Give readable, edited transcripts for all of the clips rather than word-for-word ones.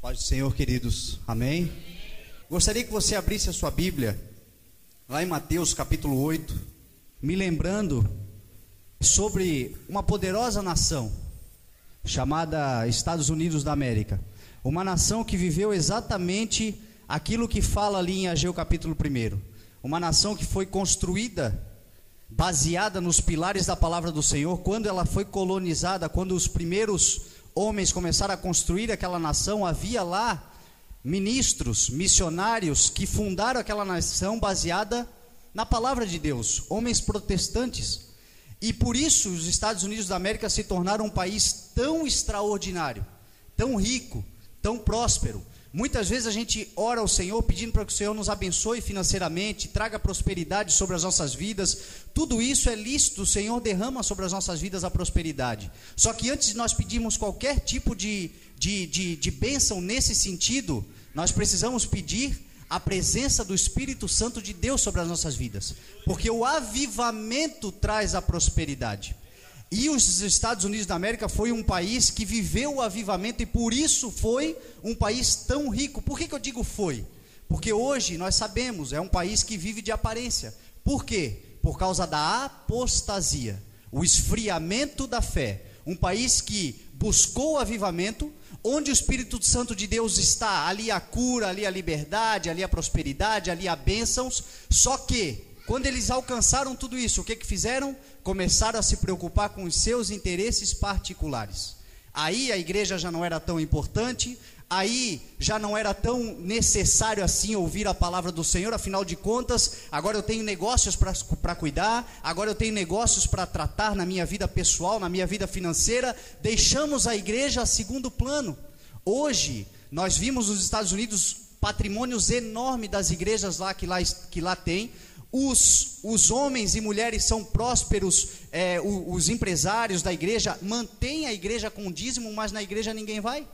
Paz do Senhor, queridos, amém? Gostaria que você abrisse a sua Bíblia lá em Mateus capítulo 8, me lembrando sobre uma poderosa nação chamada Estados Unidos da América, uma nação que viveu exatamente aquilo que fala ali em Ageu capítulo 1, uma nação que foi construída baseada nos pilares da palavra do Senhor. Quando ela foi colonizada, quando os primeiros homens começaram a construir aquela nação, havia lá ministros, missionários que fundaram aquela nação baseada na palavra de Deus, homens protestantes. E por isso os Estados Unidos da América se tornaram um país tão extraordinário, tão rico, tão próspero. Muitas vezes a gente ora ao Senhor pedindo para que o Senhor nos abençoe financeiramente, traga prosperidade sobre as nossas vidas. Tudo isso é lícito, o Senhor derrama sobre as nossas vidas a prosperidade. Só que antes de nós pedirmos qualquer tipo de bênção nesse sentido, nós precisamos pedir a presença do Espírito Santo de Deus sobre as nossas vidas, porque o avivamento traz a prosperidade. E os Estados Unidos da América foi um país que viveu o avivamento e por isso foi um país tão rico. Por que eu digo foi? Porque hoje nós sabemos, é um país que vive de aparência. Por quê? Por causa da apostasia, o esfriamento da fé. Um país que buscou o avivamento, onde o Espírito Santo de Deus está, ali a cura, ali a liberdade, ali a prosperidade, ali a bênçãos. Só que quando eles alcançaram tudo isso, o que fizeram? Começaram a se preocupar com os seus interesses particulares. Aí a igreja já não era tão importante, aí já não era tão necessário assim ouvir a palavra do Senhor. Afinal de contas, agora eu tenho negócios para cuidar, agora eu tenho negócios para tratar na minha vida pessoal, na minha vida financeira. Deixamos a igreja a segundo plano. Hoje, nós vimos nos Estados Unidos patrimônios enormes das igrejas que lá tem. Os homens e mulheres são prósperos, os empresários da igreja mantêm a igreja com dízimo, mas na igreja ninguém vai.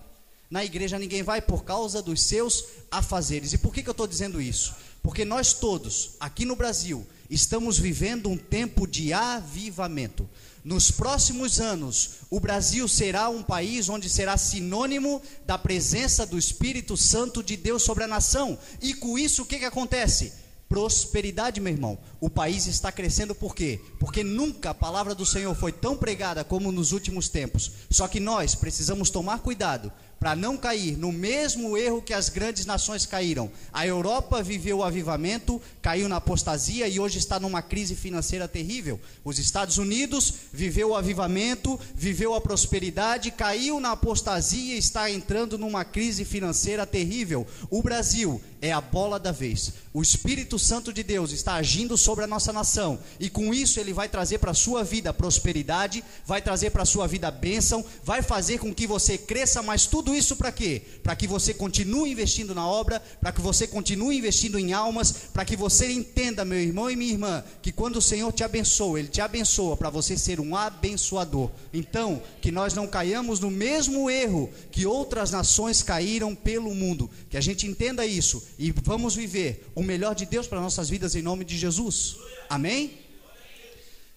Na igreja ninguém vai por causa dos seus afazeres. E por que eu estou dizendo isso? Porque nós todos, aqui no Brasil, estamos vivendo um tempo de avivamento. Nos próximos anos, o Brasil será um país onde será sinônimo da presença do Espírito Santo de Deus sobre a nação. E com isso, o que acontece? Prosperidade, meu irmão. O país está crescendo por quê? Porque nunca a palavra do Senhor foi tão pregada como nos últimos tempos. Só que nós precisamos tomar cuidado para não cair no mesmo erro que as grandes nações caíram. A Europa viveu o avivamento, caiu na apostasia e hoje está numa crise financeira terrível. Os Estados Unidos viveu o avivamento, viveu a prosperidade, caiu na apostasia e está entrando numa crise financeira terrível. O Brasil é a bola da vez. O Espírito Santo de Deus está agindo sobre a nossa nação e com isso ele vai trazer para a sua vida prosperidade, vai trazer para a sua vida bênção, vai fazer com que você cresça, mas tudo isso para quê? Para que você continue investindo na obra, para que você continue investindo em almas, para que você entenda, meu irmão e minha irmã, que quando o Senhor te abençoa, Ele te abençoa para você ser um abençoador. Então, que nós não caiamos no mesmo erro que outras nações caíram pelo mundo, que a gente entenda isso e vamos viver o melhor de Deus para nossas vidas em nome de Jesus, amém?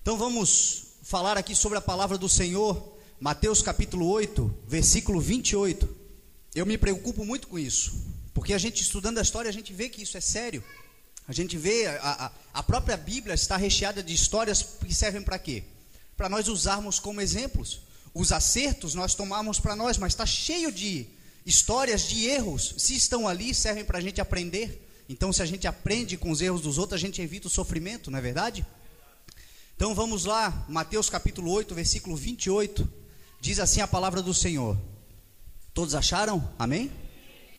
Então vamos falar aqui sobre a palavra do Senhor, Mateus capítulo 8, versículo 28, eu me preocupo muito com isso, porque a gente estudando a história, a gente vê que isso é sério, a gente vê, a própria Bíblia está recheada de histórias que servem para quê? Para nós usarmos como exemplos, os acertos nós tomamos para nós, mas está cheio de histórias de erros, se estão ali, servem para a gente aprender. Então se a gente aprende com os erros dos outros, a gente evita o sofrimento, não é verdade? Então vamos lá, Mateus capítulo 8, versículo 28, diz assim a palavra do Senhor. Todos acharam? Amém?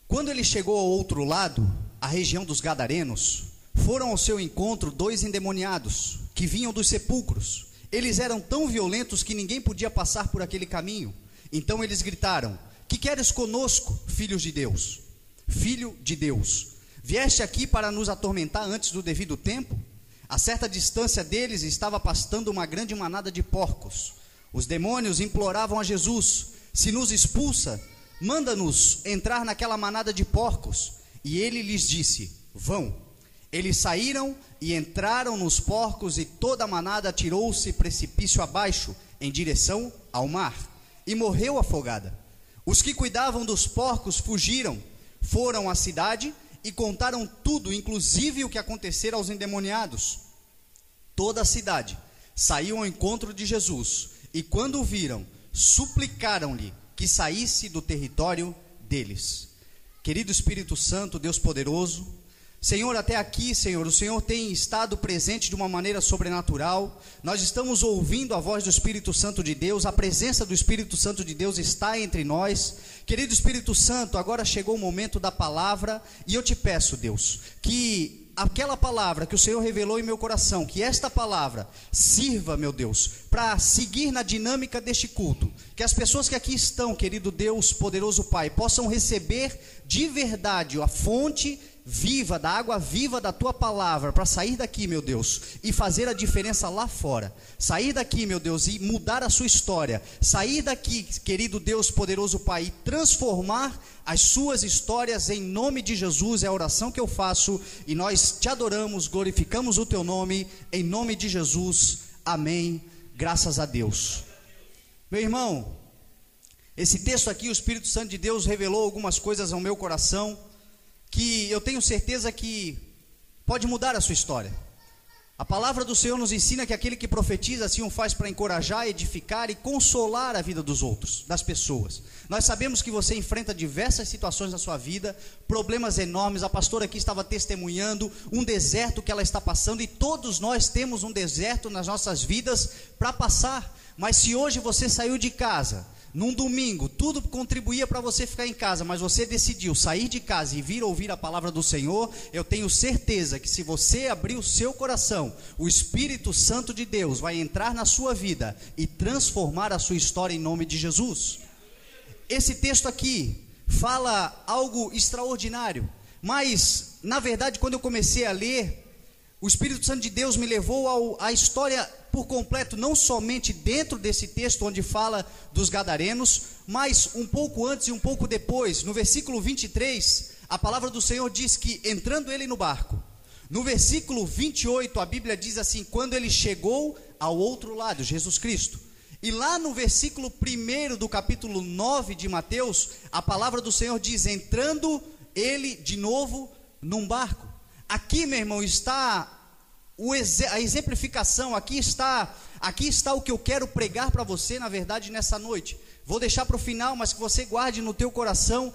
Quando ele chegou ao outro lado, a região dos Gadarenos, foram ao seu encontro 2 endemoniados, que vinham dos sepulcros. Eles eram tão violentos que ninguém podia passar por aquele caminho. Então eles gritaram: que queres conosco, filhos de Deus? Filho de Deus, vieste aqui para nos atormentar antes do devido tempo? A certa distância deles estava pastando uma grande manada de porcos. Os demônios imploravam a Jesus: se nos expulsa, manda-nos entrar naquela manada de porcos. E ele lhes disse: vão. Eles saíram e entraram nos porcos, e toda a manada atirou-se precipício abaixo, em direção ao mar, e morreu afogada. Os que cuidavam dos porcos fugiram, foram à cidade e contaram tudo, inclusive o que acontecera aos endemoniados. Toda a cidade saiu ao encontro de Jesus, e quando o viram, suplicaram-lhe que saísse do território deles. Querido Espírito Santo, Deus poderoso, Senhor, até aqui, Senhor, o Senhor tem estado presente de uma maneira sobrenatural. Nós estamos ouvindo a voz do Espírito Santo de Deus, a presença do Espírito Santo de Deus está entre nós. Querido Espírito Santo, agora chegou o momento da palavra, e eu te peço, Deus, que aquela palavra que o Senhor revelou em meu coração, que esta palavra sirva, meu Deus, para seguir na dinâmica deste culto, que as pessoas que aqui estão, querido Deus, poderoso Pai, possam receber de verdade a fonte viva, da água viva da tua palavra, para sair daqui, meu Deus, e fazer a diferença lá fora. Sair daqui, meu Deus, e mudar a sua história. Sair daqui, querido Deus, poderoso Pai, e transformar as suas histórias em nome de Jesus. É a oração que eu faço, e nós te adoramos, glorificamos o teu nome, em nome de Jesus, amém, graças a Deus. Meu irmão, esse texto aqui, o Espírito Santo de Deus revelou algumas coisas ao meu coração, que eu tenho certeza que pode mudar a sua história. A palavra do Senhor nos ensina que aquele que profetiza assim o faz para encorajar, edificar e consolar a vida dos outros, das pessoas. Nós sabemos que você enfrenta diversas situações na sua vida, problemas enormes. A pastora aqui estava testemunhando um deserto que ela está passando, e todos nós temos um deserto nas nossas vidas para passar. Mas se hoje você saiu de casa num domingo, tudo contribuía para você ficar em casa, mas você decidiu sair de casa e vir ouvir a palavra do Senhor, eu tenho certeza que se você abrir o seu coração, o Espírito Santo de Deus vai entrar na sua vida e transformar a sua história em nome de Jesus. Esse texto aqui fala algo extraordinário, mas na verdade quando eu comecei a ler, o Espírito Santo de Deus me levou à história por completo, não somente dentro desse texto onde fala dos gadarenos, mas um pouco antes e um pouco depois. No versículo 23, a palavra do Senhor diz que entrando ele no barco. No versículo 28, a Bíblia diz assim: quando ele chegou ao outro lado, Jesus Cristo. E lá no versículo 1 do capítulo 9 de Mateus, a palavra do Senhor diz: entrando ele de novo num barco. Aqui, meu irmão, está a exemplificação, aqui está o que eu quero pregar para você, na verdade, nessa noite. Vou deixar para o final, mas que você guarde no teu coração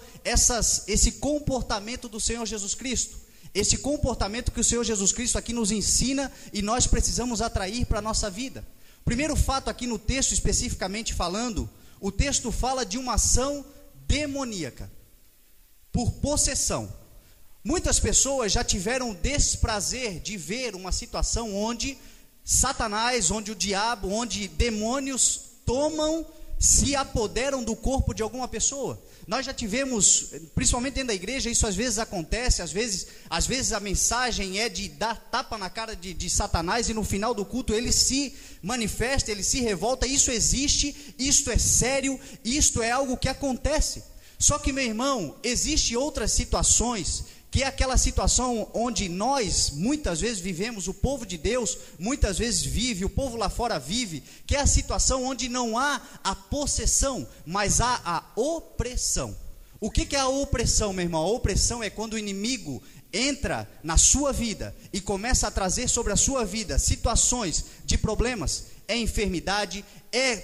esse comportamento do Senhor Jesus Cristo, esse comportamento que o Senhor Jesus Cristo aqui nos ensina e nós precisamos atrair para a nossa vida. Primeiro fato aqui no texto, especificamente falando, o texto fala de uma ação demoníaca, por possessão. Muitas pessoas já tiveram o desprazer de ver uma situação onde Satanás, onde o diabo, onde demônios se apoderam do corpo de alguma pessoa. Nós já tivemos, principalmente dentro da igreja, isso às vezes acontece, às vezes a mensagem é de dar tapa na cara de Satanás, e no final do culto ele se manifesta, ele se revolta. Isso existe, isto é sério, isto é algo que acontece. Só que, meu irmão, existem outras situações, que é aquela situação onde nós muitas vezes vivemos, o povo de Deus muitas vezes vive, o povo lá fora vive, que é a situação onde não há a possessão, mas há a opressão. O que é a opressão, meu irmão? A opressão é quando o inimigo entra na sua vida e começa a trazer sobre a sua vida situações de problemas. É enfermidade,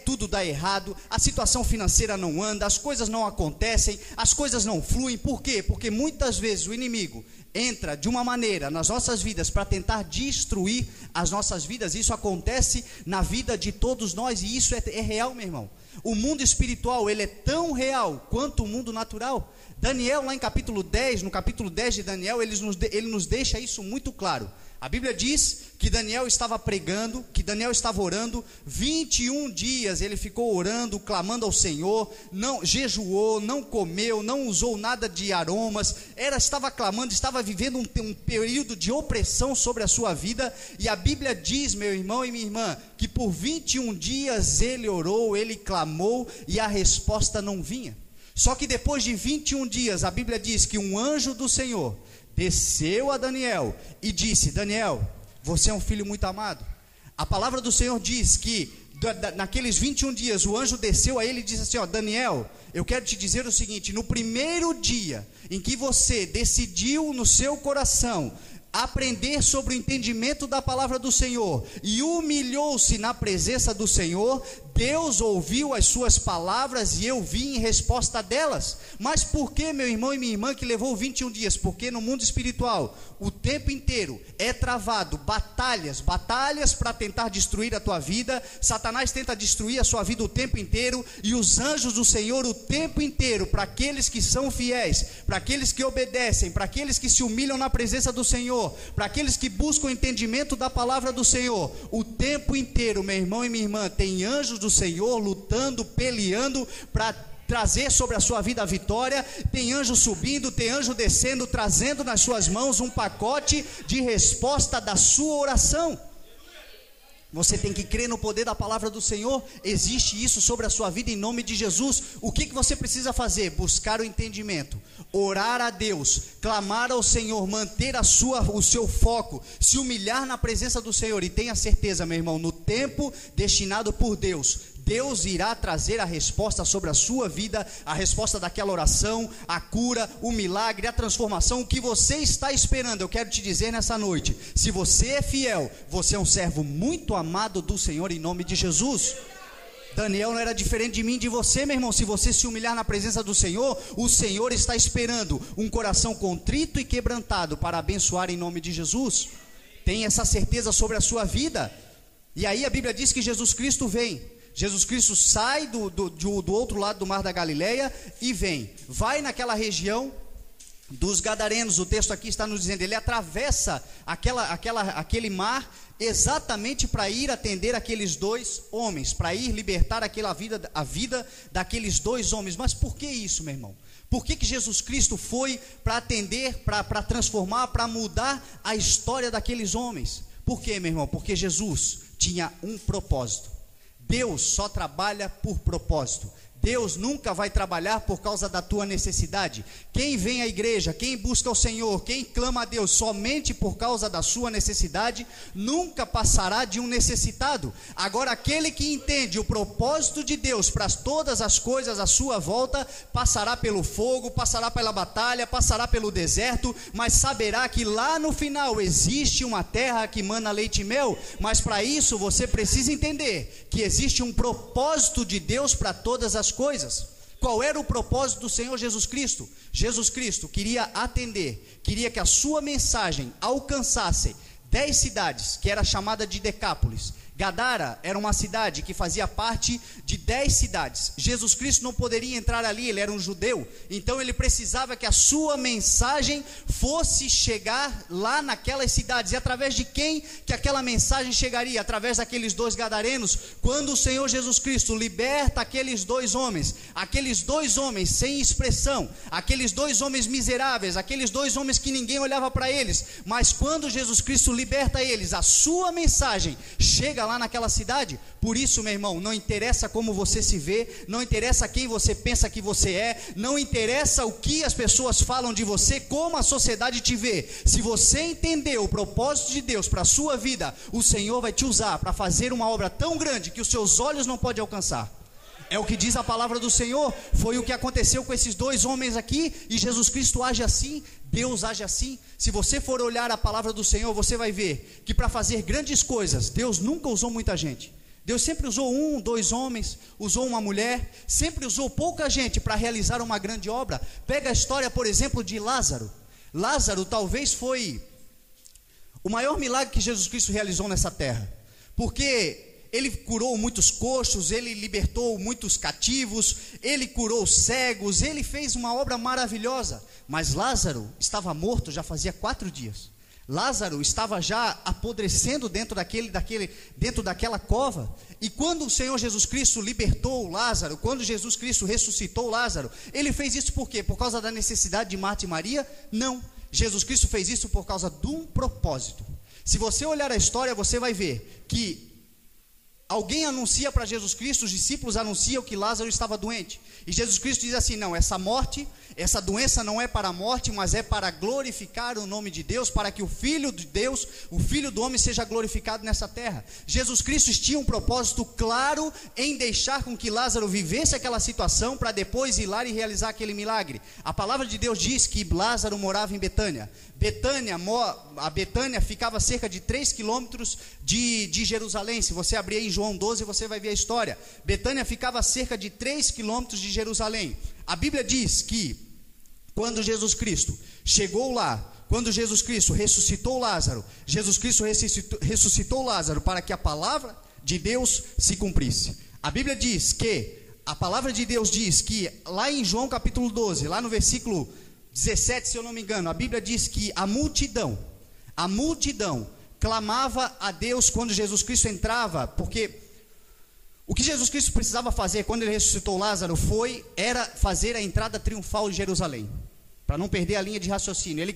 tudo dá errado, a situação financeira não anda, as coisas não acontecem, as coisas não fluem. Por quê? Porque muitas vezes o inimigo entra de uma maneira nas nossas vidas para tentar destruir as nossas vidas. Isso acontece na vida de todos nós, e isso é real, meu irmão. O mundo espiritual, ele é tão real quanto o mundo natural. Daniel, lá em capítulo 10, no capítulo 10 de Daniel, ele nos deixa isso muito claro. A Bíblia diz que Daniel estava pregando, que Daniel estava orando, 21 dias ele ficou orando, clamando ao Senhor, não jejuou, não comeu, não usou nada de aromas, estava clamando, estava vivendo um período de opressão sobre a sua vida. E a Bíblia diz, meu irmão e minha irmã, que por 21 dias ele orou, ele clamou, e a resposta não vinha. Só que depois de 21 dias, a Bíblia diz que um anjo do Senhor desceu a Daniel e disse: Daniel, você é um filho muito amado. A palavra do Senhor diz que naqueles 21 dias, o anjo desceu a ele e disse assim: ó, Daniel, eu quero te dizer o seguinte: no primeiro dia em que você decidiu no seu coração aprender sobre o entendimento da palavra do Senhor e humilhou-se na presença do Senhor, Deus ouviu as suas palavras e eu vim em resposta delas. Mas por que, meu irmão e minha irmã, que levou 21 dias? Porque no mundo espiritual, o tempo inteiro é travado batalhas para tentar destruir a tua vida. Satanás tenta destruir a sua vida o tempo inteiro, e os anjos do Senhor o tempo inteiro, para aqueles que são fiéis, para aqueles que obedecem, para aqueles que se humilham na presença do Senhor, para aqueles que buscam o entendimento da palavra do Senhor, o tempo inteiro, meu irmão e minha irmã, tem anjos do Senhor lutando, peleando para trazer sobre a sua vida a vitória. Tem anjo subindo, tem anjo descendo, trazendo nas suas mãos um pacote de resposta da sua oração. Você tem que crer no poder da palavra do Senhor. Existe isso sobre a sua vida em nome de Jesus. O que você precisa fazer? Buscar o entendimento, orar a Deus, clamar ao Senhor, manter o seu foco, se humilhar na presença do Senhor. E tenha certeza, meu irmão, no tempo destinado por Deus, Deus irá trazer a resposta sobre a sua vida, a resposta daquela oração, a cura, o milagre, a transformação, o que você está esperando. Eu quero te dizer nessa noite, se você é fiel, você é um servo muito amado do Senhor em nome de Jesus. Daniel não era diferente de mim, de você, meu irmão. Se você se humilhar na presença do Senhor, o Senhor está esperando um coração contrito e quebrantado para abençoar em nome de Jesus. Tenha essa certeza sobre a sua vida. E aí a Bíblia diz que Jesus Cristo vem. Jesus Cristo sai do outro lado do mar da Galileia e vai naquela região dos Gadarenos. O texto aqui está nos dizendo, ele atravessa aquele mar exatamente para ir atender aqueles dois homens, para ir libertar a vida daqueles dois homens. Mas por que isso, meu irmão? Por que Jesus Cristo foi para atender, para transformar, para mudar a história daqueles homens? Por quê, meu irmão? Porque Jesus tinha um propósito. Deus só trabalha por propósito. Deus nunca vai trabalhar por causa da tua necessidade. Quem vem à igreja, quem busca o Senhor, quem clama a Deus somente por causa da sua necessidade, nunca passará de um necessitado. Agora, aquele que entende o propósito de Deus para todas as coisas à sua volta, passará pelo fogo, passará pela batalha, passará pelo deserto, mas saberá que lá no final existe uma terra que mana leite e mel. Mas para isso você precisa entender que existe um propósito de Deus para todas as coisas. Qual era o propósito do Senhor Jesus Cristo? Jesus Cristo queria atender, queria que a sua mensagem alcançasse 10 cidades, que era chamada de Decápolis. Gadara era uma cidade que fazia parte de 10 cidades. Jesus Cristo não poderia entrar ali, ele era um judeu, então ele precisava que a sua mensagem fosse chegar lá naquelas cidades. E através de quem que aquela mensagem chegaria? Através daqueles dois gadarenos. Quando o Senhor Jesus Cristo liberta aqueles dois homens sem expressão, aqueles dois homens miseráveis, aqueles dois homens que ninguém olhava para eles, mas quando Jesus Cristo liberta eles, a sua mensagem chega lá naquela cidade. Por isso, meu irmão, não interessa como você se vê, não interessa quem você pensa que você é, não interessa o que as pessoas falam de você, como a sociedade te vê. Se você entender o propósito de Deus para a sua vida, o Senhor vai te usar para fazer uma obra tão grande que os seus olhos não podem alcançar. É o que diz a palavra do Senhor. Foi o que aconteceu com esses dois homens aqui, e Jesus Cristo age assim, Deus age assim. Se você for olhar a palavra do Senhor, você vai ver que para fazer grandes coisas, Deus nunca usou muita gente. Deus sempre usou 1, 2 homens, usou uma mulher, sempre usou pouca gente para realizar uma grande obra. Pega a história, por exemplo, de Lázaro. Lázaro talvez foi o maior milagre que Jesus Cristo realizou nessa terra, porque ele curou muitos coxos, ele libertou muitos cativos, ele curou cegos, ele fez uma obra maravilhosa. Mas Lázaro estava morto já fazia 4 dias. Lázaro estava já apodrecendo dentro daquela cova. E quando o Senhor Jesus Cristo libertou Lázaro, quando Jesus Cristo ressuscitou Lázaro, ele fez isso por quê? Por causa da necessidade de Marta e Maria? Não. Jesus Cristo fez isso por causa de um propósito. Se você olhar a história, você vai ver que alguém anuncia para Jesus Cristo, os discípulos anunciam que Lázaro estava doente, e Jesus Cristo diz assim: não, essa morte, essa doença não é para a morte, mas é para glorificar o nome de Deus, para que o Filho de Deus, o Filho do homem, seja glorificado nessa terra. Jesus Cristo tinha um propósito claro em deixar com que Lázaro vivesse aquela situação, para depois ir lá e realizar aquele milagre. A palavra de Deus diz que Lázaro morava em Betânia. A Betânia ficava a cerca de 3 quilômetros de Jerusalém. Se você abrir aí em João 12, você vai ver a história. Betânia ficava a cerca de 3 quilômetros de Jerusalém. A Bíblia diz que quando Jesus Cristo chegou lá, quando Jesus Cristo ressuscitou Lázaro, Jesus Cristo ressuscitou Lázaro para que a palavra de Deus se cumprisse. A Bíblia diz que, a palavra de Deus diz que, lá em João capítulo 12, lá no versículo 17, se eu não me engano, a Bíblia diz que a multidão clamava a Deus quando Jesus Cristo entrava, porque o que Jesus Cristo precisava fazer quando ele ressuscitou Lázaro era fazer a entrada triunfal de Jerusalém, para não perder a linha de raciocínio. Ele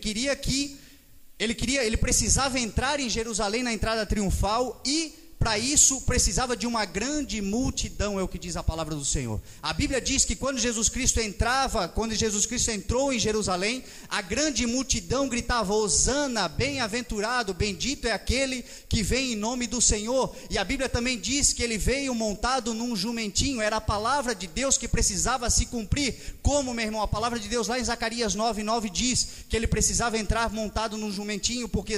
precisava entrar em Jerusalém na entrada triunfal, e para isso precisava de uma grande multidão, é o que diz a palavra do Senhor. A Bíblia diz que quando Jesus Cristo entrou em Jerusalém, a grande multidão gritava: Hosana, bem-aventurado, bendito é aquele que vem em nome do Senhor. E a Bíblia também diz que ele veio montado num jumentinho. Era a palavra de Deus que precisava se cumprir. Como, meu irmão? A palavra de Deus lá em Zacarias 9:9 diz que ele precisava entrar montado num jumentinho, porque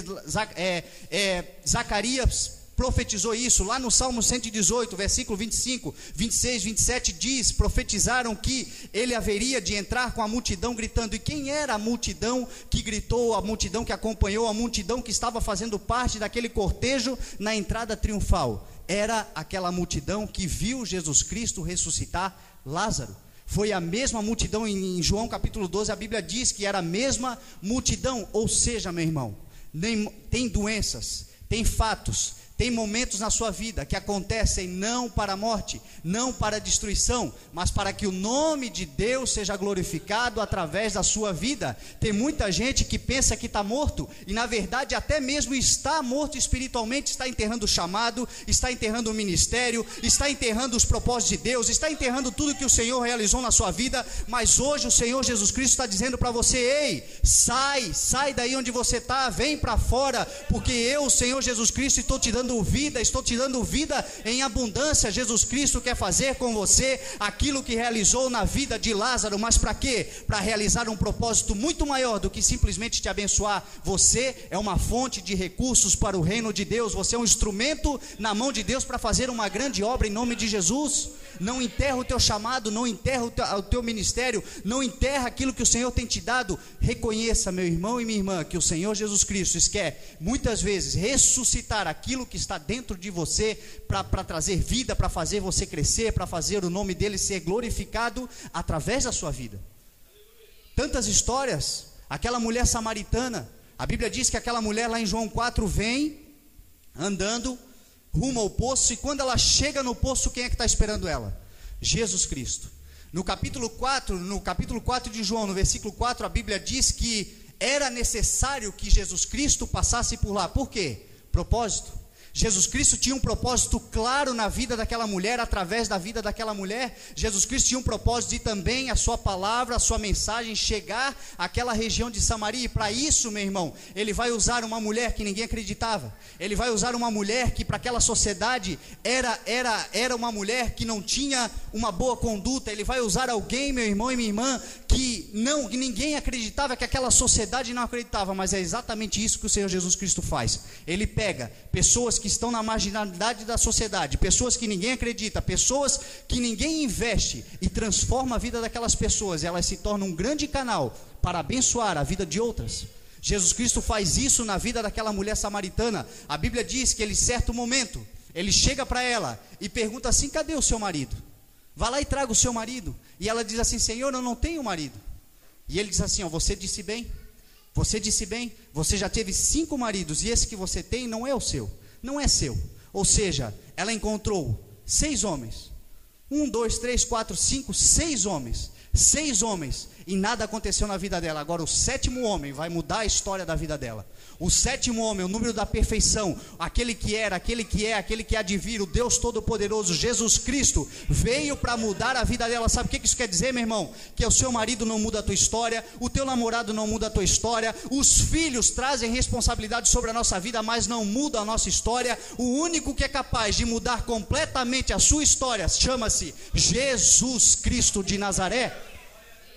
Zacarias profetizou isso. Lá no Salmo 118, versículo 25, 26, 27 diz, profetizaram que ele haveria de entrar com a multidão gritando. E quem era a multidão que gritou, a multidão que acompanhou, a multidão que estava fazendo parte daquele cortejo na entrada triunfal? Era aquela multidão que viu Jesus Cristo ressuscitar Lázaro. Foi a mesma multidão. Em João capítulo 12 a Bíblia diz que era a mesma multidão. Ou seja, meu irmão, tem doenças, tem fatos, tem momentos na sua vida que acontecem não para a morte, não para a destruição, mas para que o nome de Deus seja glorificado através da sua vida. Tem muita gente que pensa que está morto, e na verdade até mesmo está morto espiritualmente, está enterrando o chamado, está enterrando o ministério, está enterrando os propósitos de Deus, está enterrando tudo que o Senhor realizou na sua vida. Mas hoje o Senhor Jesus Cristo está dizendo para você: ei, sai daí onde você está, vem para fora, porque eu, o Senhor Jesus Cristo, estou te dando vida em abundância. Jesus Cristo quer fazer com você aquilo que realizou na vida de Lázaro, mas para quê? Para realizar um propósito muito maior do que simplesmente te abençoar. Você é uma fonte de recursos para o reino de Deus, você é um instrumento na mão de Deus para fazer uma grande obra em nome de Jesus. Não enterra o teu chamado, não enterra o teu ministério, não enterra aquilo que o Senhor tem te dado. Reconheça, meu irmão e minha irmã, que o Senhor Jesus Cristo quer muitas vezes ressuscitar aquilo que está dentro de você, para trazer vida, para fazer você crescer, para fazer o nome dele ser glorificado através da sua vida. Tantas histórias. Aquela mulher samaritana, a Bíblia diz que aquela mulher lá em João 4 vem andando rumo ao poço, e quando ela chega no poço, quem é que está esperando ela? Jesus Cristo. No capítulo 4 de João, no versículo 4, a Bíblia diz que era necessário que Jesus Cristo passasse por lá. Por quê? Propósito. Jesus Cristo tinha um propósito claro na vida daquela mulher, através da vida daquela mulher. Jesus Cristo tinha um propósito de também a sua palavra, a sua mensagem chegar àquela região de Samaria. E para isso, meu irmão, ele vai usar uma mulher que ninguém acreditava. Ele vai usar uma mulher que para aquela sociedade era uma mulher que não tinha uma boa conduta. Ele vai usar alguém, meu irmão e minha irmã, que ninguém acreditava, que aquela sociedade não acreditava. Mas é exatamente isso que o Senhor Jesus Cristo faz. Ele pega pessoas que estão na marginalidade da sociedade, pessoas que ninguém acredita, pessoas que ninguém investe, e transforma a vida daquelas pessoas. Elas se tornam um grande canal para abençoar a vida de outras. Jesus Cristo faz isso na vida daquela mulher samaritana. A Bíblia diz que ele, em certo momento, ele chega para ela e pergunta assim: cadê o seu marido? Vá lá e traga o seu marido. E ela diz assim: Senhor, eu não tenho marido. E ele diz assim: você disse bem, você já teve 5 maridos, e esse que você tem não é o seu, não é seu. Ou seja, ela encontrou 6 homens, 1, 2, 3, 4, 5, 6 homens, 6 homens, e nada aconteceu na vida dela. Agora o 7º homem vai mudar a história da vida dela. O 7º homem, o número da perfeição, aquele que era, aquele que é, aquele que há de vir, o Deus Todo-Poderoso, Jesus Cristo, veio para mudar a vida dela. Sabe o que isso quer dizer, meu irmão? Que o seu marido não muda a tua história, o teu namorado não muda a tua história, os filhos trazem responsabilidade sobre a nossa vida, mas não muda a nossa história. O único que é capaz de mudar completamente a sua história chama-se Jesus Cristo de Nazaré.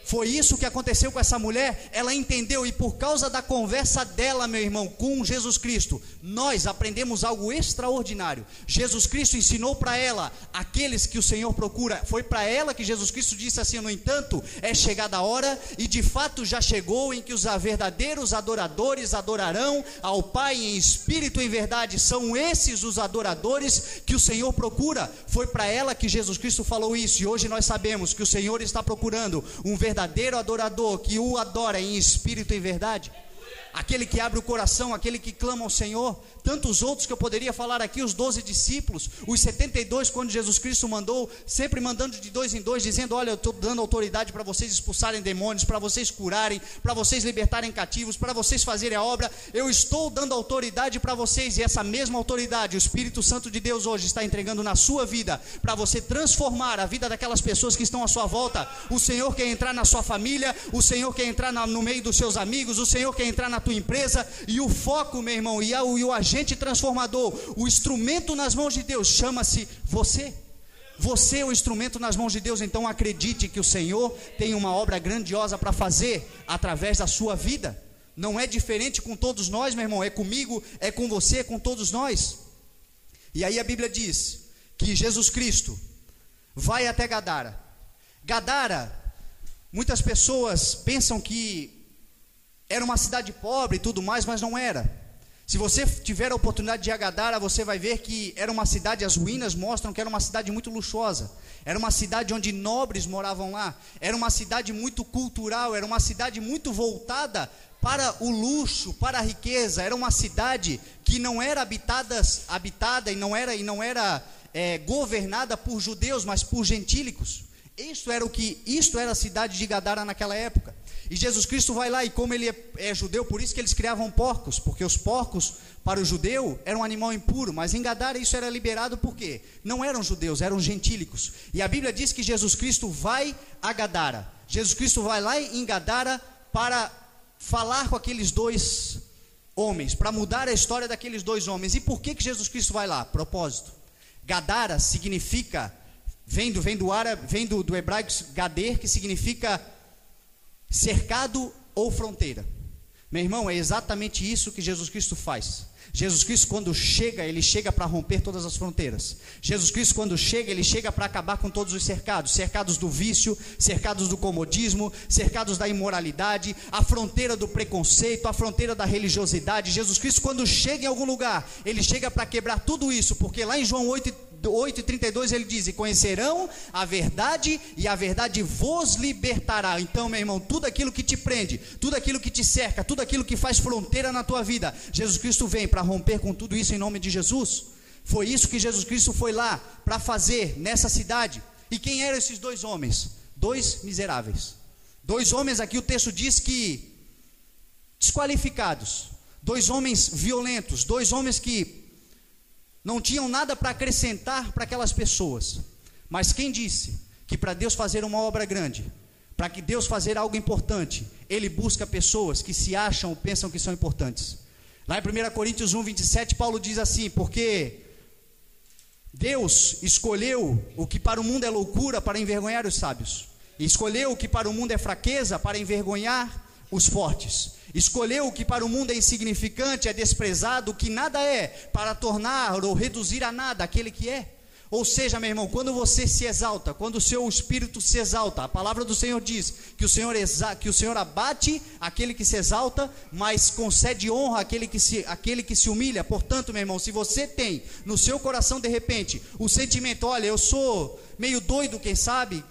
Foi isso que aconteceu com essa mulher. Ela entendeu, e por causa da conversa dela, meu irmão, com Jesus Cristo, nós aprendemos algo extraordinário. Jesus Cristo ensinou para ela aqueles que o Senhor procura. Foi para ela que Jesus Cristo disse assim: no entanto, é chegada a hora, e de fato já chegou, em que os verdadeiros adoradores adorarão ao Pai em espírito e em verdade. São esses os adoradores que o Senhor procura. Foi para ela que Jesus Cristo falou isso, e hoje nós sabemos que o Senhor está procurando um verdadeiro adorador, que o adora em espírito e verdade, aquele que abre o coração, aquele que clama ao Senhor. Tantos outros que eu poderia falar aqui, os 12 discípulos, os 72, quando Jesus Cristo mandou, sempre mandando de 2 em 2, dizendo: olha, eu estou dando autoridade para vocês expulsarem demônios, para vocês curarem, para vocês libertarem cativos, para vocês fazerem a obra. Eu estou dando autoridade para vocês, e essa mesma autoridade o Espírito Santo de Deus hoje está entregando na sua vida, para você transformar a vida daquelas pessoas que estão à sua volta. O Senhor quer entrar na sua família, o Senhor quer entrar no meio dos seus amigos, o Senhor quer entrar na tua empresa, e o foco, meu irmão, e o agente transformador, o instrumento nas mãos de Deus, chama-se você. Você é o instrumento nas mãos de Deus. Então acredite que o Senhor tem uma obra grandiosa para fazer através da sua vida. Não é diferente com todos nós, meu irmão. É comigo, é com você, é com todos nós. E aí a Bíblia diz que Jesus Cristo vai até Gadara. Gadara, muitas pessoas pensam que era uma cidade pobre e tudo mais, mas não era. Se você tiver a oportunidade de ir a Gadara, você vai ver que era uma cidade, as ruínas mostram que era uma cidade muito luxuosa. Era uma cidade onde nobres moravam lá. Era uma cidade muito cultural, era uma cidade muito voltada para o luxo, para a riqueza. Era uma cidade que não era habitada e não era governada por judeus, mas por gentílicos. Isto era a cidade de Gadara naquela época. E Jesus Cristo vai lá, e como ele é judeu, por isso que eles criavam porcos, porque os porcos para o judeu eram um animal impuro, mas em Gadara isso era liberado. Por quê? Não eram judeus, eram gentílicos. E a Bíblia diz que Jesus Cristo vai a Gadara. Jesus Cristo vai lá em Gadara para falar com aqueles 2 homens, para mudar a história daqueles 2 homens. E por que Jesus Cristo vai lá? Propósito. Gadara significa, vem do hebraico gader, que significa cercado ou fronteira. Meu irmão, é exatamente isso que Jesus Cristo faz. Jesus Cristo, quando chega, ele chega para romper todas as fronteiras. Jesus Cristo, quando chega, ele chega para acabar com todos os cercados do vício, cercados do comodismo, cercados da imoralidade, a fronteira do preconceito, a fronteira da religiosidade. Jesus Cristo, quando chega em algum lugar, ele chega para quebrar tudo isso, porque lá em João 8:32 ele diz: e conhecerão a verdade, e a verdade vos libertará. Então, meu irmão, tudo aquilo que te prende, tudo aquilo que te cerca, tudo aquilo que faz fronteira na tua vida, Jesus Cristo vem para romper com tudo isso em nome de Jesus. Foi isso que Jesus Cristo foi lá para fazer nessa cidade. E quem eram esses 2 homens? 2 miseráveis. 2 homens, aqui o texto diz que desqualificados, 2 homens violentos, 2 homens que não tinham nada para acrescentar para aquelas pessoas. Mas quem disse que para Deus fazer uma obra grande, para que Deus fazer algo importante, Ele busca pessoas que se acham ou pensam que são importantes? Lá em 1 Coríntios 1:27, Paulo diz assim: porque Deus escolheu o que para o mundo é loucura para envergonhar os sábios, e escolheu o que para o mundo é fraqueza para envergonhar os fortes. Escolheu o que para o mundo é insignificante, é desprezado, o que nada é, para tornar ou reduzir a nada aquele que é. Ou seja, meu irmão, quando você se exalta, quando o seu espírito se exalta, a palavra do Senhor diz que o Senhor abate aquele que se exalta, mas concede honra àquele que se humilha. Portanto, meu irmão, se você tem no seu coração de repente o sentimento: olha, eu sou meio doido, quem sabe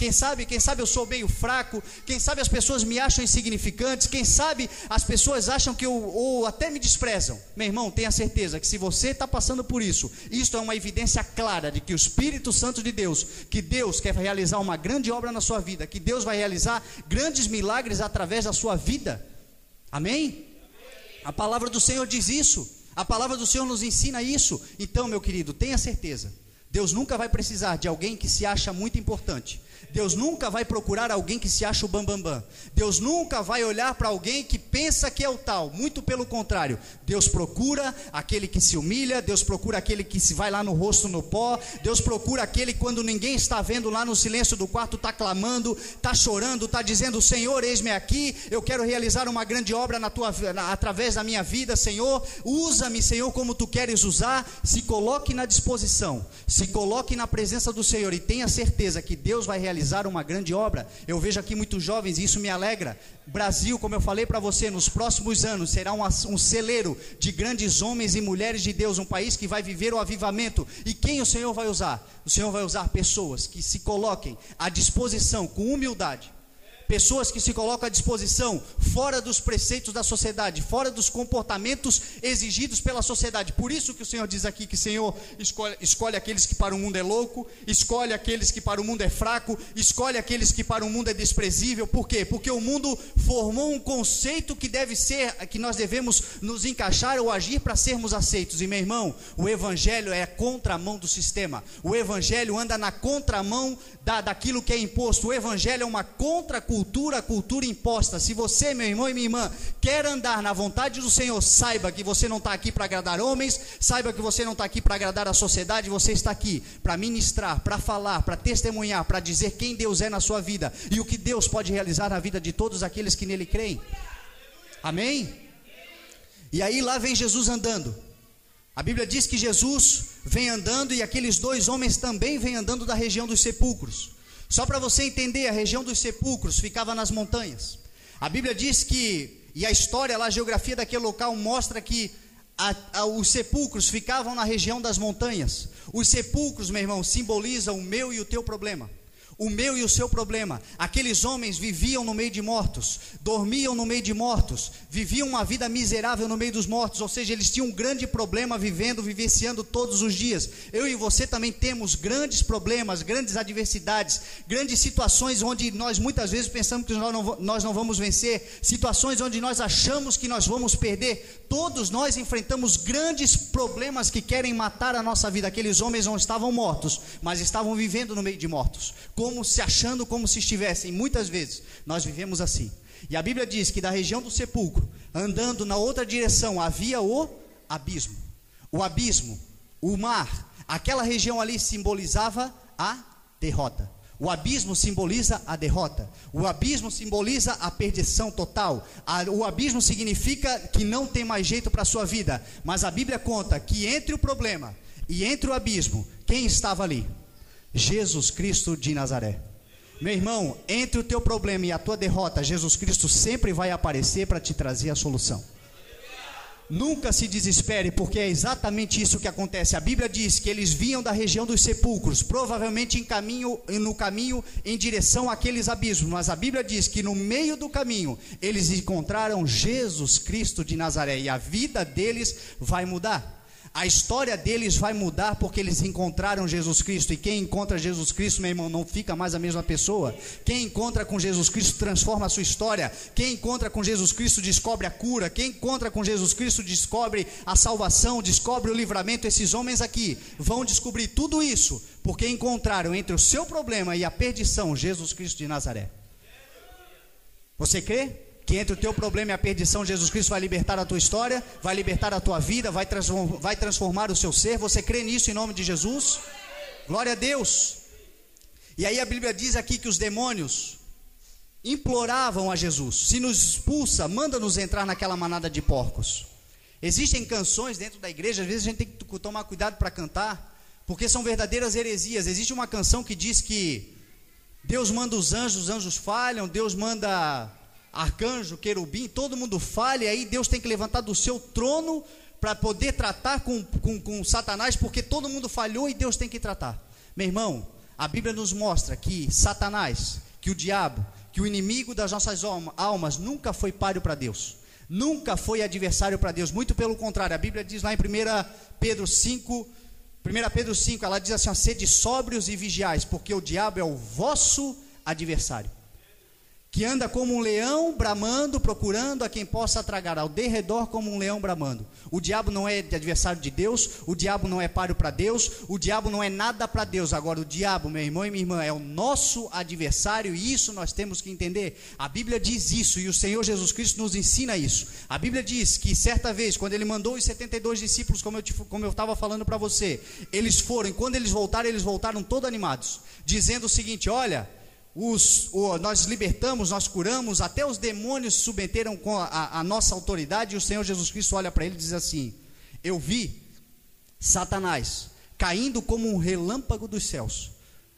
eu sou meio fraco, quem sabe as pessoas me acham insignificantes, quem sabe as pessoas acham que ou até me desprezam. Meu irmão, tenha certeza que se você está passando por isso, isto é uma evidência clara de que o Espírito Santo de Deus, que Deus quer realizar uma grande obra na sua vida, que Deus vai realizar grandes milagres através da sua vida. Amém? A palavra do Senhor diz isso, a palavra do Senhor nos ensina isso. Então, meu querido, tenha certeza, Deus nunca vai precisar de alguém que se acha muito importante. Deus nunca vai procurar alguém que se acha o bambambam. Deus nunca vai olhar para alguém que pensa que é o tal. Muito pelo contrário, Deus procura aquele que se humilha, Deus procura aquele que se vai lá no rosto no pó, Deus procura aquele que quando ninguém está vendo, lá no silêncio do quarto está clamando, está chorando, está dizendo: Senhor, eis-me aqui, eu quero realizar uma grande obra através da minha vida, Senhor, usa-me, Senhor, como tu queres usar. Se coloque na disposição, se coloque na presença do Senhor e tenha certeza que Deus vai realizar uma grande obra. Eu vejo aqui muitos jovens e isso me alegra. Brasil, como eu falei para você, nos próximos anos será um celeiro de grandes homens e mulheres de Deus, um país que vai viver o avivamento. E quem o Senhor vai usar? O Senhor vai usar pessoas que se coloquem à disposição com humildade, pessoas que se colocam à disposição fora dos preceitos da sociedade, fora dos comportamentos exigidos pela sociedade. Por isso que o Senhor diz aqui que o Senhor escolhe aqueles que para o mundo é louco, escolhe aqueles que para o mundo é fraco, escolhe aqueles que para o mundo é desprezível. Por quê? Porque o mundo formou um conceito que deve ser, que nós devemos nos encaixar ou agir para sermos aceitos. E meu irmão, o evangelho é a contramão do sistema, o evangelho anda na contramão daquilo que é imposto. O evangelho é uma contracultura, a cultura imposta. Se você, meu irmão e minha irmã, quer andar na vontade do Senhor, saiba que você não está aqui para agradar homens, saiba que você não está aqui para agradar a sociedade, você está aqui para ministrar, para falar, para testemunhar, para dizer quem Deus é na sua vida e o que Deus pode realizar na vida de todos aqueles que nele creem. Amém? E aí lá vem Jesus andando. A Bíblia diz que Jesus vem andando e aqueles dois homens também vêm andando da região dos sepulcros. Só para você entender, a região dos sepulcros ficava nas montanhas. A Bíblia diz que, e a história lá, a geografia daquele local mostra que os sepulcros ficavam na região das montanhas. Os sepulcros, meu irmão, simbolizam o meu e o teu problema. O meu e o seu problema. Aqueles homens viviam no meio de mortos, dormiam no meio de mortos, viviam uma vida miserável no meio dos mortos. Ou seja, eles tinham um grande problema vivenciando todos os dias. Eu e você também temos grandes problemas, grandes adversidades, grandes situações onde nós muitas vezes pensamos que nós não vamos vencer, situações onde nós achamos que nós vamos perder. Todos nós enfrentamos grandes problemas que querem matar a nossa vida. Aqueles homens não estavam mortos, mas estavam vivendo no meio de mortos, achando como se estivessem. Muitas vezes nós vivemos assim. E a Bíblia diz que da região do sepulcro, andando na outra direção, havia o abismo. O abismo, o mar, aquela região ali simbolizava a derrota. O abismo simboliza a derrota. O abismo simboliza a perdição total. O abismo significa que não tem mais jeito para a sua vida. Mas a Bíblia conta que entre o problema e entre o abismo, quem estava ali? Jesus Cristo de Nazaré. Meu irmão, entre o teu problema e a tua derrota, Jesus Cristo sempre vai aparecer para te trazer a solução. Nunca se desespere, porque é exatamente isso que acontece. A Bíblia diz que eles vinham da região dos sepulcros, provavelmente no caminho em direção àqueles abismos. Mas a Bíblia diz que no meio do caminho eles encontraram Jesus Cristo de Nazaré, e a vida deles vai mudar. A história deles vai mudar porque eles encontraram Jesus Cristo. E quem encontra Jesus Cristo, meu irmão, não fica mais a mesma pessoa. Quem encontra com Jesus Cristo transforma a sua história. Quem encontra com Jesus Cristo descobre a cura. Quem encontra com Jesus Cristo descobre a salvação, descobre o livramento. Esses homens aqui vão descobrir tudo isso porque encontraram entre o seu problema e a perdição Jesus Cristo de Nazaré. Você crê que entre o teu problema e a perdição, Jesus Cristo vai libertar a tua história, vai libertar a tua vida, vai transformar o seu ser? Você crê nisso em nome de Jesus? Glória a Deus. E aí a Bíblia diz aqui que os demônios imploravam a Jesus: se nos expulsa, manda-nos entrar naquela manada de porcos. Existem canções dentro da igreja, às vezes a gente tem que tomar cuidado para cantar, porque são verdadeiras heresias. Existe uma canção que diz que Deus manda os anjos falham, Deus manda arcanjo, querubim, todo mundo falha, e aí Deus tem que levantar do seu trono para poder tratar com Satanás, porque todo mundo falhou e Deus tem que tratar. Meu irmão, a Bíblia nos mostra que Satanás, que o diabo, que o inimigo das nossas almas nunca foi páreo para Deus, nunca foi adversário para Deus, muito pelo contrário. A Bíblia diz lá em 1 Pedro 5, ela diz assim: sede sóbrios e vigiais, porque o diabo é o vosso adversário, que anda como um leão bramando, procurando a quem possa tragar, ao derredor como um leão bramando. O diabo não é adversário de Deus, o diabo não é páreo para Deus, o diabo não é nada para Deus. Agora o diabo, meu irmão e minha irmã, é o nosso adversário, e isso nós temos que entender. A Bíblia diz isso, e o Senhor Jesus Cristo nos ensina isso. A Bíblia diz que certa vez, quando ele mandou os 72 discípulos, como eu estava falando para você, eles foram, e quando eles voltaram todos animados, dizendo o seguinte: olha, nós libertamos, nós curamos, até os demônios se submeteram com a nossa autoridade. E o Senhor Jesus Cristo olha para ele e diz assim: eu vi Satanás caindo como um relâmpago dos céus.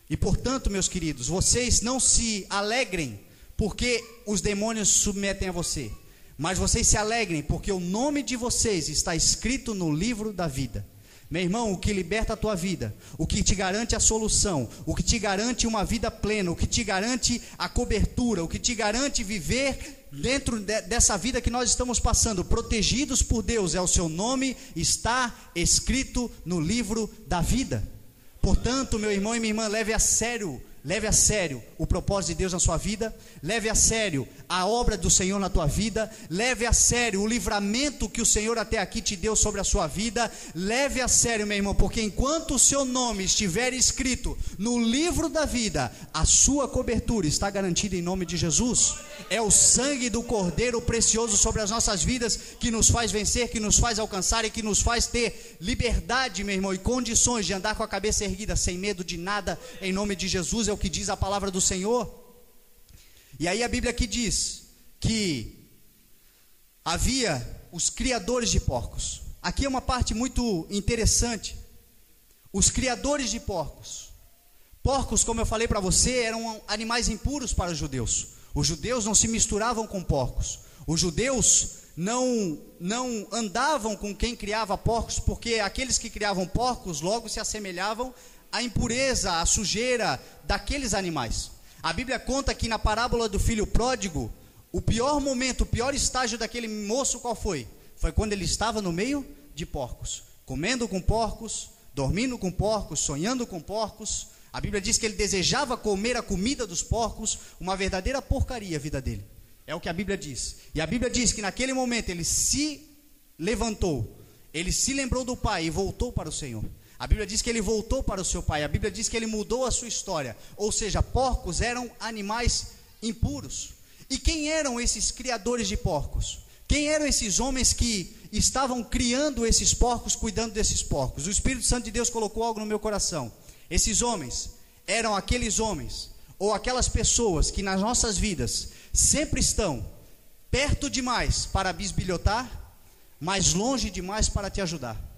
E portanto, meus queridos, vocês não se alegrem porque os demônios se submetem a você, mas vocês se alegrem porque o nome de vocês está escrito no livro da vida. Meu irmão, o que liberta a tua vida, o que te garante a solução, o que te garante uma vida plena, o que te garante a cobertura, o que te garante viver dentro dessa vida que nós estamos passando, protegidos por Deus, é o seu nome, está escrito no livro da vida. Portanto, meu irmão e minha irmã, leve a sério o propósito de Deus na sua vida, leve a sério a obra do Senhor na tua vida, leve a sério o livramento que o Senhor até aqui te deu sobre a sua vida, leve a sério, meu irmão, porque enquanto o seu nome estiver escrito no livro da vida, a sua cobertura está garantida em nome de Jesus. É o sangue do Cordeiro precioso sobre as nossas vidas que nos faz vencer, que nos faz alcançar e que nos faz ter liberdade, meu irmão, e condições de andar com a cabeça erguida, sem medo de nada, em nome de Jesus. É o que diz a palavra do Senhor. E aí a Bíblia aqui diz que havia os criadores de porcos. Aqui é uma parte muito interessante. Os criadores de porcos. Porcos, como eu falei para você, eram animais impuros para os judeus. Os judeus não se misturavam com porcos. Os judeus não andavam com quem criava porcos, porque aqueles que criavam porcos logo se assemelhavam à impureza, à sujeira daqueles animais. A Bíblia conta que na parábola do filho pródigo, o pior momento, o pior estágio daquele moço qual foi? Foi quando ele estava no meio de porcos, comendo com porcos, dormindo com porcos, sonhando com porcos. A Bíblia diz que ele desejava comer a comida dos porcos, uma verdadeira porcaria a vida dele. É o que a Bíblia diz. E a Bíblia diz que naquele momento ele se levantou, ele se lembrou do pai e voltou para o Senhor. A Bíblia diz que ele voltou para o seu pai. A Bíblia diz que ele mudou a sua história. Ou seja, porcos eram animais impuros. E quem eram esses criadores de porcos? Quem eram esses homens que estavam criando esses porcos, cuidando desses porcos? O Espírito Santo de Deus colocou algo no meu coração. Esses homens eram aqueles homens ou aquelas pessoas que nas nossas vidas sempre estão perto demais para bisbilhotar, mas longe demais para te ajudar.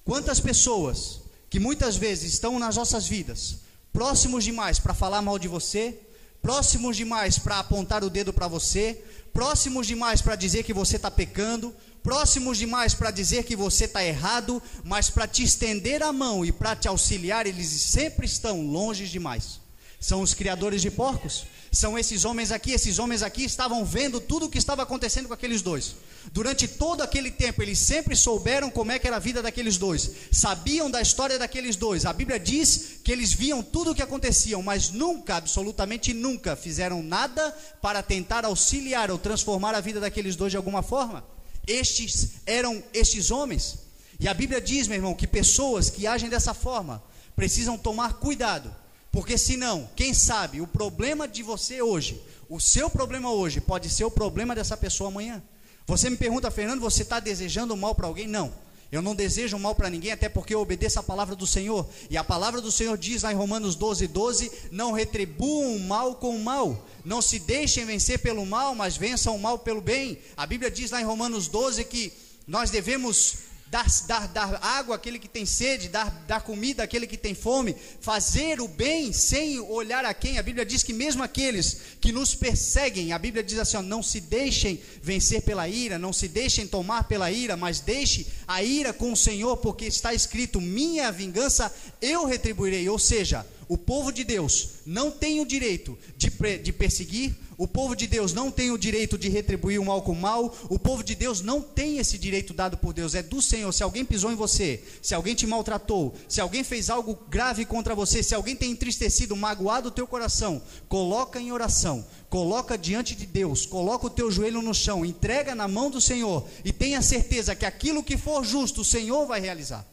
Quantas pessoas que muitas vezes estão nas nossas vidas próximos demais para falar mal de você, próximos demais para apontar o dedo para você, próximos demais para dizer que você está pecando, próximos demais para dizer que você está errado, mas para te estender a mão e para te auxiliar, eles sempre estão longe demais. São os criadores de porcos. São esses homens aqui estavam vendo tudo o que estava acontecendo com aqueles dois. Durante todo aquele tempo, eles sempre souberam como é que era a vida daqueles dois, sabiam da história daqueles dois. A Bíblia diz que eles viam tudo o que acontecia, mas nunca, absolutamente nunca, fizeram nada para tentar auxiliar ou transformar a vida daqueles dois de alguma forma. Estes eram estes homens. E a Bíblia diz, meu irmão, que pessoas que agem dessa forma precisam tomar cuidado, porque senão, quem sabe, o problema de você hoje, o seu problema hoje, pode ser o problema dessa pessoa amanhã. Você me pergunta: Fernando, você está desejando mal para alguém? Não, eu não desejo mal para ninguém, até porque eu obedeço a palavra do Senhor. E a palavra do Senhor diz lá em Romanos 12:12, não retribuam o mal com o mal, não se deixem vencer pelo mal, mas vençam o mal pelo bem. A Bíblia diz lá em Romanos 12 que nós devemos dar água àquele que tem sede, dar comida àquele que tem fome, fazer o bem sem olhar a quem. A Bíblia diz que mesmo aqueles que nos perseguem, a Bíblia diz assim, ó, não se deixem vencer pela ira, não se deixem tomar pela ira, mas deixe a ira com o Senhor, porque está escrito, minha vingança eu retribuirei. Ou seja, O povo de Deus não tem o direito de perseguir, o povo de Deus não tem o direito de retribuir o mal com o mal, o povo de Deus não tem esse direito dado por Deus, é do Senhor. Se alguém pisou em você, se alguém te maltratou, se alguém fez algo grave contra você, se alguém tem entristecido, magoado o teu coração, coloca em oração, coloca diante de Deus, coloca o teu joelho no chão, entrega na mão do Senhor e tenha certeza que aquilo que for justo, o Senhor vai realizar.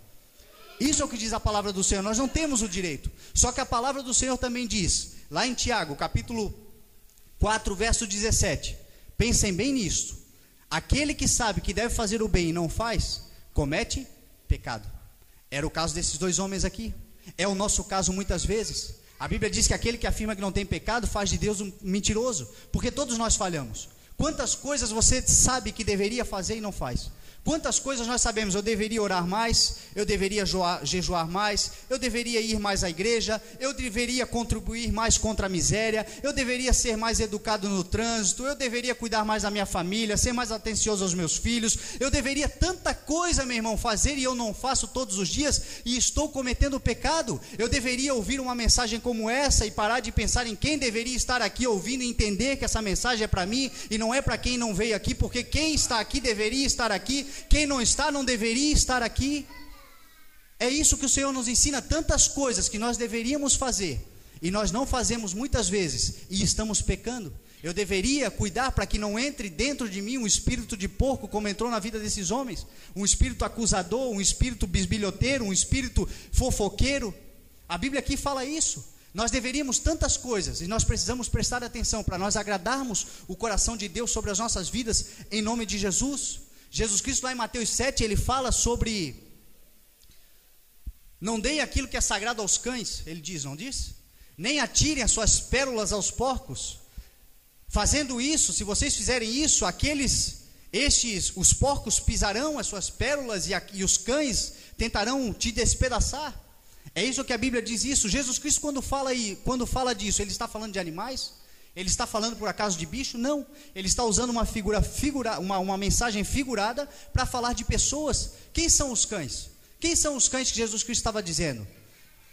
Isso é o que diz a palavra do Senhor. Nós não temos o direito, só que a palavra do Senhor também diz, lá em Tiago, capítulo 4, verso 17, pensem bem nisto: aquele que sabe que deve fazer o bem e não faz, comete pecado. Era o caso desses dois homens aqui, é o nosso caso muitas vezes. A Bíblia diz que aquele que afirma que não tem pecado faz de Deus um mentiroso, porque todos nós falhamos. Quantas coisas você sabe que deveria fazer e não faz? Quantas coisas nós sabemos, eu deveria orar mais, eu deveria jejuar mais, eu deveria ir mais à igreja, eu deveria contribuir mais contra a miséria, eu deveria ser mais educado no trânsito, eu deveria cuidar mais da minha família, ser mais atencioso aos meus filhos, eu deveria tanta coisa, meu irmão, fazer e eu não faço todos os dias e estou cometendo pecado. Eu deveria ouvir uma mensagem como essa e parar de pensar em quem deveria estar aqui ouvindo e entender que essa mensagem é para mim e não é para quem não veio aqui, porque quem está aqui deveria estar aqui, quem não está não deveria estar aqui. É isso que o Senhor nos ensina, tantas coisas que nós deveríamos fazer e nós não fazemos muitas vezes e estamos pecando. Eu deveria cuidar para que não entre dentro de mim um espírito de porco, como entrou na vida desses homens, um espírito acusador, um espírito bisbilhoteiro, um espírito fofoqueiro. A Bíblia aqui fala isso. Nós deveríamos tantas coisas e nós precisamos prestar atenção para nós agradarmos o coração de Deus sobre as nossas vidas, em nome de Jesus. Jesus Cristo lá em Mateus 7, ele fala sobre: não deem aquilo que é sagrado aos cães, ele diz, não diz? Nem atirem as suas pérolas aos porcos. Fazendo isso, se vocês fizerem isso, os porcos pisarão as suas pérolas e os cães tentarão te despedaçar. É isso que a Bíblia diz isso. Jesus Cristo quando fala disso, ele está falando de animais? Ele está falando por acaso de bicho? Não, ele está usando uma mensagem figurada para falar de pessoas. Quem são os cães? Quem são os cães que Jesus Cristo estava dizendo?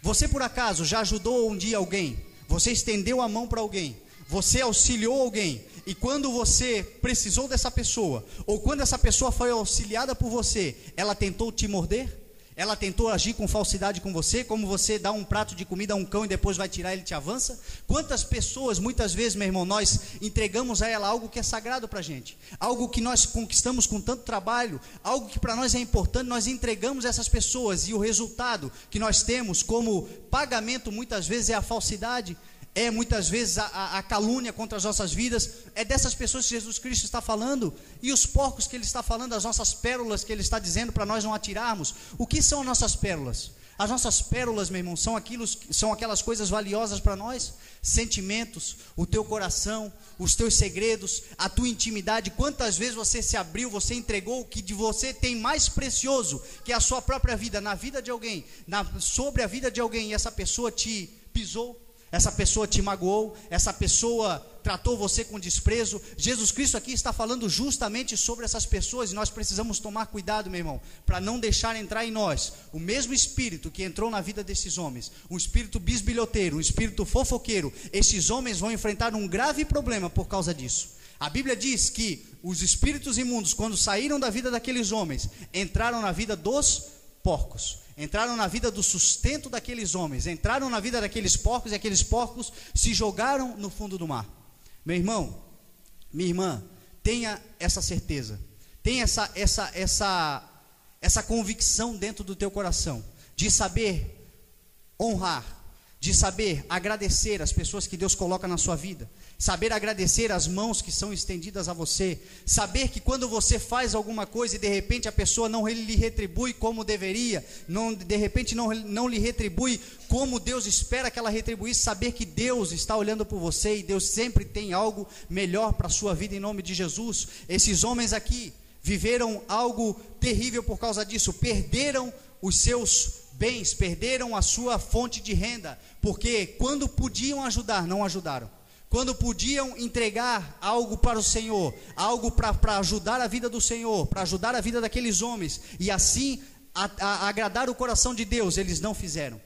Você por acaso já ajudou um dia alguém? Você estendeu a mão para alguém? Você auxiliou alguém? E quando você precisou dessa pessoa, ou quando essa pessoa foi auxiliada por você, ela tentou te morder? Ela tentou agir com falsidade com você, como você dá um prato de comida a um cão e depois vai tirar, ele te avança? Quantas pessoas, muitas vezes, meu irmão, nós entregamos a ela algo que é sagrado para a gente, algo que nós conquistamos com tanto trabalho, algo que para nós é importante, nós entregamos a essas pessoas, e o resultado que nós temos como pagamento muitas vezes é a falsidade, é muitas vezes a calúnia contra as nossas vidas. É dessas pessoas que Jesus Cristo está falando. E os porcos que ele está falando, as nossas pérolas que ele está dizendo para nós não atirarmos. O que são nossas pérolas? As nossas pérolas, meu irmão, são aquelas coisas valiosas para nós. Sentimentos, o teu coração, os teus segredos, a tua intimidade. Quantas vezes você se abriu, você entregou o que de você tem mais precioso, que é a sua própria vida, na vida de alguém, sobre a vida de alguém, e essa pessoa te pisou, essa pessoa te magoou, essa pessoa tratou você com desprezo. Jesus Cristo aqui está falando justamente sobre essas pessoas, e nós precisamos tomar cuidado, meu irmão, para não deixar entrar em nós o mesmo espírito que entrou na vida desses homens, um espírito bisbilhoteiro, um espírito fofoqueiro. Esses homens vão enfrentar um grave problema por causa disso. A Bíblia diz que os espíritos imundos, quando saíram da vida daqueles homens, entraram na vida dos porcos, entraram na vida do sustento daqueles homens, entraram na vida daqueles porcos, e aqueles porcos se jogaram no fundo do mar. Meu irmão, minha irmã, tenha essa certeza, tenha essa convicção dentro do teu coração, de saber honrar, de saber agradecer as pessoas que Deus coloca na sua vida, saber agradecer as mãos que são estendidas a você, saber que quando você faz alguma coisa e de repente a pessoa não lhe retribui como deveria, de repente não lhe retribui como Deus espera que ela retribuísse, saber que Deus está olhando por você e Deus sempre tem algo melhor para a sua vida, em nome de Jesus. Esses homens aqui viveram algo terrível por causa disso, perderam os seus bens, perderam a sua fonte de renda, porque quando podiam ajudar, não ajudaram. Quando podiam entregar algo para o Senhor, algo para ajudar a vida do Senhor, para ajudar a vida daqueles homens, e assim agradar o coração de Deus, eles não fizeram.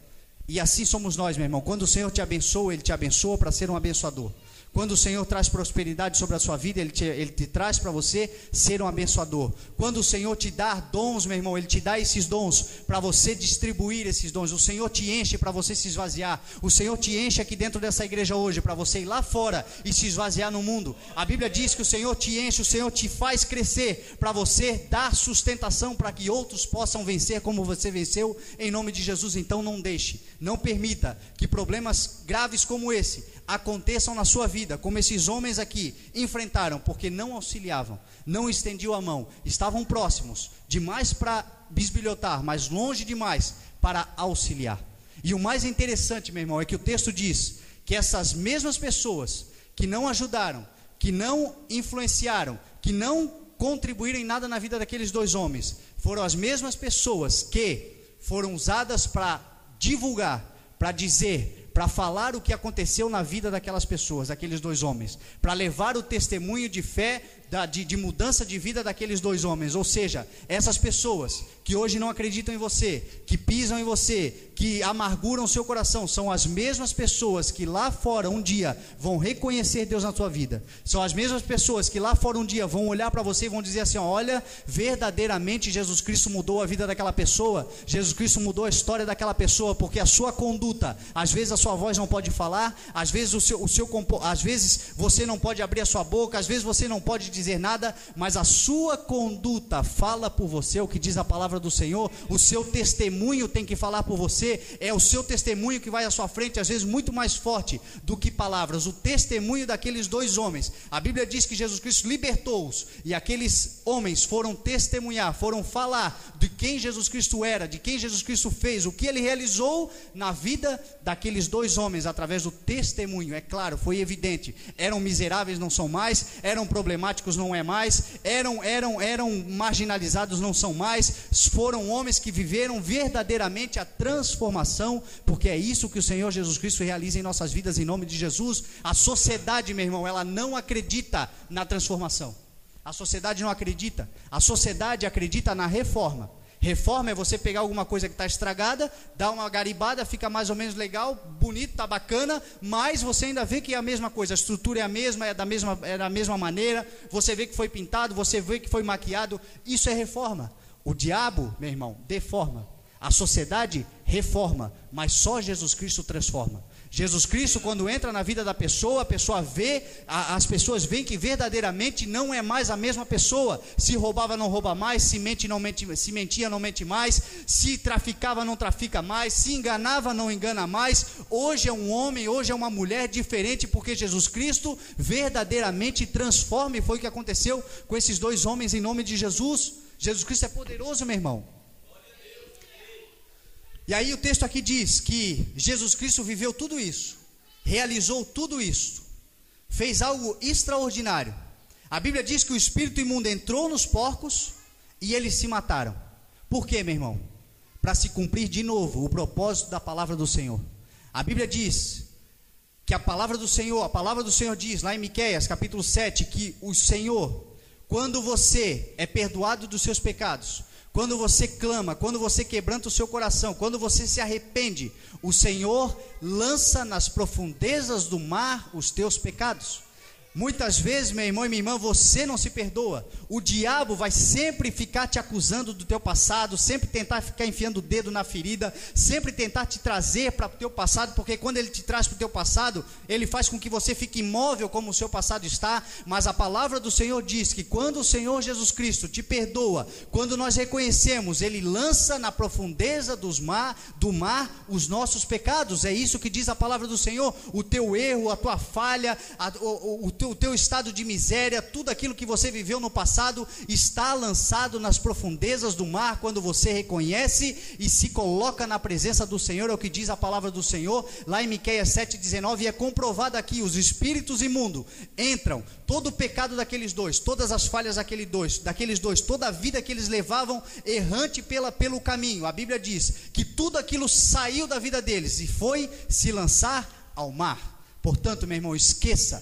E assim somos nós, meu irmão. Quando o Senhor te abençoa, Ele te abençoa para ser um abençoador. Quando o Senhor traz prosperidade sobre a sua vida, Ele te traz para você ser um abençoador. Quando o Senhor te dá dons, meu irmão, Ele te dá esses dons para você distribuir esses dons. O Senhor te enche para você se esvaziar. O Senhor te enche aqui dentro dessa igreja hoje para você ir lá fora e se esvaziar no mundo. A Bíblia diz que o Senhor te enche, o Senhor te faz crescer para você dar sustentação para que outros possam vencer como você venceu, em nome de Jesus. Então não deixe, não permita que problemas graves como esse aconteçam na sua vida, como esses homens aqui enfrentaram, porque não auxiliavam, não estendiam a mão, estavam próximos demais para bisbilhotar, mas longe demais para auxiliar. E o mais interessante, meu irmão, é que o texto diz que essas mesmas pessoas que não ajudaram, que não influenciaram, que não contribuíram em nada na vida daqueles dois homens, foram as mesmas pessoas que foram usadas para divulgar, para dizer, para falar o que aconteceu na vida daquelas pessoas, daqueles dois homens, para levar o testemunho de fé, de mudança de vida daqueles dois homens. Ou seja, essas pessoas que hoje não acreditam em você, que pisam em você, que amarguram o seu coração, são as mesmas pessoas que lá fora um dia vão reconhecer Deus na sua vida. São as mesmas pessoas que lá fora um dia vão olhar para você e vão dizer assim: olha, verdadeiramente Jesus Cristo mudou a vida daquela pessoa, Jesus Cristo mudou a história daquela pessoa, porque a sua conduta, às vezes a sua voz não pode falar, às vezes às vezes você não pode abrir a sua boca, às vezes você não pode dizer nada, mas a sua conduta fala por você, o que diz a palavra do Senhor. O seu testemunho tem que falar por você, é o seu testemunho que vai à sua frente, às vezes muito mais forte do que palavras. O testemunho daqueles dois homens, a Bíblia diz que Jesus Cristo libertou-os, e aqueles homens foram testemunhar, foram falar de quem Jesus Cristo era, de quem Jesus Cristo fez, o que Ele realizou na vida daqueles dois homens, através do testemunho. É claro, foi evidente, eram miseráveis, não são mais, eram problemáticos, não é mais, eram marginalizados, não são mais, foram homens que viveram verdadeiramente a transformação, porque é isso que o Senhor Jesus Cristo realiza em nossas vidas, em nome de Jesus. A sociedade, meu irmão, ela não acredita na transformação, a sociedade não acredita, a sociedade acredita na reforma. Reforma é você pegar alguma coisa que está estragada, dar uma garibada, fica mais ou menos legal, bonito, está bacana, mas você ainda vê que é a mesma coisa, a estrutura é a mesma, é da mesma maneira, você vê que foi pintado, você vê que foi maquiado. Isso é reforma. O diabo, meu irmão, deforma. A sociedade reforma, mas só Jesus Cristo transforma. Jesus Cristo, quando entra na vida da pessoa, a pessoa vê, as pessoas veem que verdadeiramente não é mais a mesma pessoa. Se roubava, não rouba mais, se mentia, não mente mais, se traficava, não trafica mais, se enganava, não engana mais. Hoje é um homem, hoje é uma mulher diferente, porque Jesus Cristo verdadeiramente transforma, e foi o que aconteceu com esses dois homens, em nome de Jesus. Jesus Cristo é poderoso, meu irmão. E aí o texto aqui diz que Jesus Cristo viveu tudo isso, realizou tudo isso, fez algo extraordinário. A Bíblia diz que o espírito imundo entrou nos porcos e eles se mataram. Por quê, meu irmão? Para se cumprir de novo o propósito da palavra do Senhor. A Bíblia diz que a palavra do Senhor diz lá em Miqueias capítulo 7, que o Senhor, quando você é perdoado dos seus pecados, quando você clama, quando você quebranta o seu coração, quando você se arrepende, o Senhor lança nas profundezas do mar os teus pecados. Muitas vezes, meu irmão e minha irmã, você não se perdoa. O diabo vai sempre ficar te acusando do teu passado, sempre tentar ficar enfiando o dedo na ferida, sempre tentar te trazer para o teu passado, porque quando ele te traz para o teu passado, ele faz com que você fique imóvel como o seu passado está. Mas a palavra do Senhor diz que quando o Senhor Jesus Cristo te perdoa, quando nós reconhecemos, Ele lança na profundeza do mar os nossos pecados. É isso que diz a palavra do Senhor. O teu erro, a tua falha, o teu estado de miséria, tudo aquilo que você viveu no passado está lançado nas profundezas do mar, quando você reconhece e se coloca na presença do Senhor. É o que diz a palavra do Senhor lá em Miqueias 7,19, e é comprovado aqui: os espíritos imundos entram, todo o pecado daqueles dois, todas as falhas daqueles dois, toda a vida que eles levavam errante pelo caminho, a Bíblia diz que tudo aquilo saiu da vida deles e foi se lançar ao mar. Portanto, meu irmão, esqueça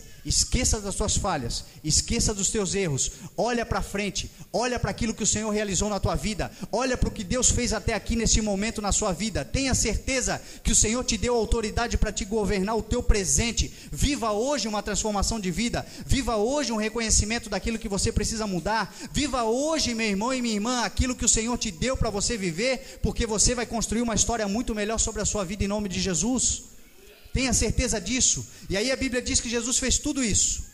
das suas falhas, esqueça dos teus erros, olha para frente, olha para aquilo que o Senhor realizou na tua vida, olha para o que Deus fez até aqui nesse momento na sua vida, tenha certeza que o Senhor te deu autoridade para te governar o teu presente. Viva hoje uma transformação de vida, viva hoje um reconhecimento daquilo que você precisa mudar, viva hoje, meu irmão e minha irmã, aquilo que o Senhor te deu para você viver, porque você vai construir uma história muito melhor sobre a sua vida em nome de Jesus. Tenha certeza disso. E aí a Bíblia diz que Jesus fez tudo isso,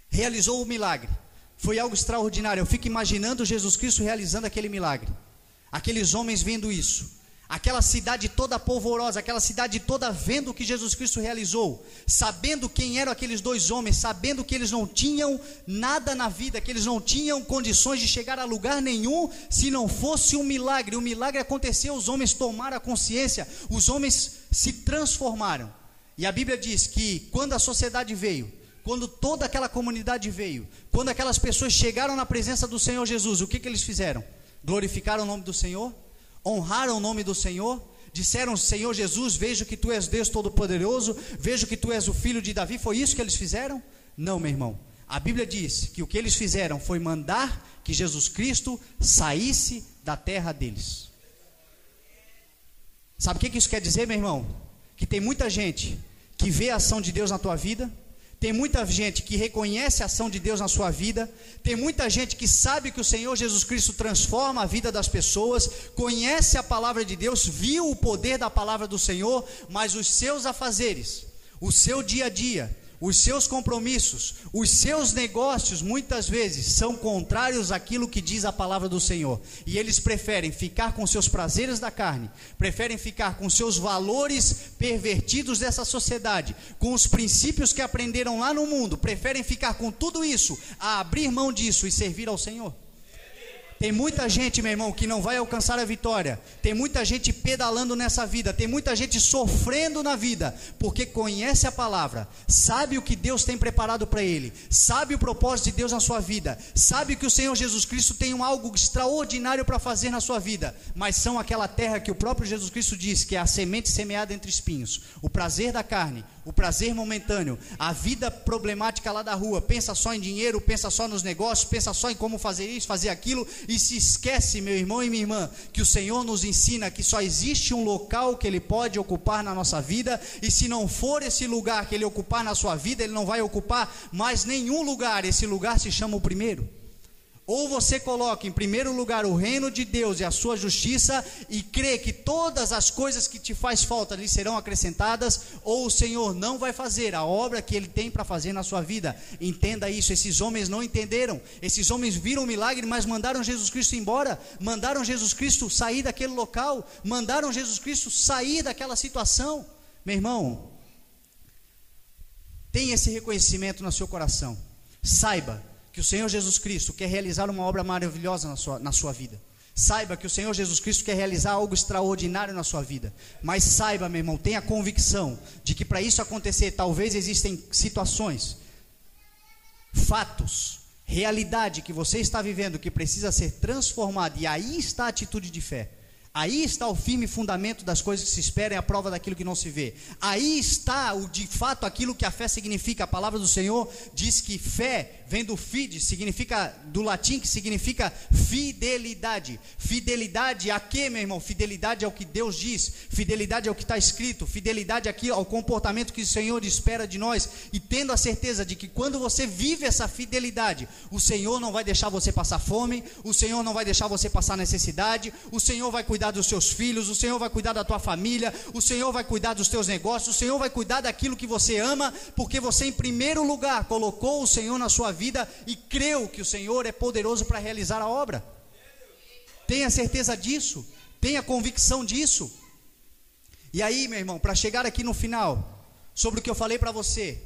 realizou o milagre, foi algo extraordinário. Eu fico imaginando Jesus Cristo realizando aquele milagre, aqueles homens vendo isso, aquela cidade toda polvorosa, aquela cidade toda vendo o que Jesus Cristo realizou, sabendo quem eram aqueles dois homens, sabendo que eles não tinham nada na vida, que eles não tinham condições de chegar a lugar nenhum se não fosse um milagre. O milagre aconteceu, os homens tomaram a consciência, os homens se transformaram. E a Bíblia diz que quando a sociedade veio, quando toda aquela comunidade veio, quando aquelas pessoas chegaram na presença do Senhor Jesus, o que eles fizeram? Glorificaram o nome do Senhor, honraram o nome do Senhor, disseram: Senhor Jesus, vejo que Tu és Deus Todo-Poderoso, vejo que Tu és o Filho de Davi. Foi isso que eles fizeram? Não, meu irmão. A Bíblia diz que o que eles fizeram foi mandar que Jesus Cristo saísse da terra deles. Sabe o que isso quer dizer, meu irmão? Que tem muita gente que vê a ação de Deus na tua vida, tem muita gente que reconhece a ação de Deus na sua vida, tem muita gente que sabe que o Senhor Jesus Cristo transforma a vida das pessoas, conhece a palavra de Deus, viu o poder da palavra do Senhor, mas os seus afazeres, o seu dia a dia, os seus compromissos, os seus negócios muitas vezes são contrários àquilo que diz a palavra do Senhor, e eles preferem ficar com seus prazeres da carne, preferem ficar com seus valores pervertidos dessa sociedade, com os princípios que aprenderam lá no mundo, preferem ficar com tudo isso, a abrir mão disso e servir ao Senhor. Tem muita gente, meu irmão, que não vai alcançar a vitória, tem muita gente pedalando nessa vida, tem muita gente sofrendo na vida, porque conhece a palavra, sabe o que Deus tem preparado para ele, sabe o propósito de Deus na sua vida, sabe que o Senhor Jesus Cristo tem algo extraordinário para fazer na sua vida, mas são aquela terra que o próprio Jesus Cristo diz que é a semente semeada entre espinhos, o prazer da carne, o prazer momentâneo, a vida problemática lá da rua, pensa só em dinheiro, pensa só nos negócios, pensa só em como fazer isso, fazer aquilo, e se esquece, meu irmão e minha irmã, que o Senhor nos ensina que só existe um local que Ele pode ocupar na nossa vida, e se não for esse lugar que Ele ocupar na sua vida, Ele não vai ocupar mais nenhum lugar. Esse lugar se chama o primeiro. Ou você coloca em primeiro lugar o reino de Deus e a sua justiça, e crê que todas as coisas que te faz falta lhe serão acrescentadas, ou o Senhor não vai fazer a obra que Ele tem para fazer na sua vida. Entenda isso. Esses homens não entenderam, esses homens viram o milagre, mas mandaram Jesus Cristo embora, mandaram Jesus Cristo sair daquele local, mandaram Jesus Cristo sair daquela situação. Meu irmão, tenha esse reconhecimento no seu coração, saiba que o Senhor Jesus Cristo quer realizar uma obra maravilhosa na sua vida. Saiba que o Senhor Jesus Cristo quer realizar algo extraordinário na sua vida. Mas saiba, meu irmão, tenha convicção de que para isso acontecer, talvez existem situações, fatos, realidade que você está vivendo que precisa ser transformada. E aí está a atitude de fé. Aí está o firme fundamento das coisas que se esperam e a prova daquilo que não se vê. Aí está de fato aquilo que a fé significa. A palavra do Senhor diz que fé vem do fide, significa do latim, que significa fidelidade. Fidelidade a quê, meu irmão? Fidelidade ao que Deus diz, fidelidade ao que está escrito, fidelidade aqui ao comportamento que o Senhor espera de nós. E tendo a certeza de que quando você vive essa fidelidade, o Senhor não vai deixar você passar fome, o Senhor não vai deixar você passar necessidade, o Senhor vai cuidar dos seus filhos, o Senhor vai cuidar da tua família, o Senhor vai cuidar dos teus negócios, o Senhor vai cuidar daquilo que você ama, porque você em primeiro lugar colocou o Senhor na sua vida e creu que o Senhor é poderoso para realizar a obra. Tenha certeza disso, tenha convicção disso. E aí, meu irmão, para chegar aqui no final, sobre o que eu falei para você,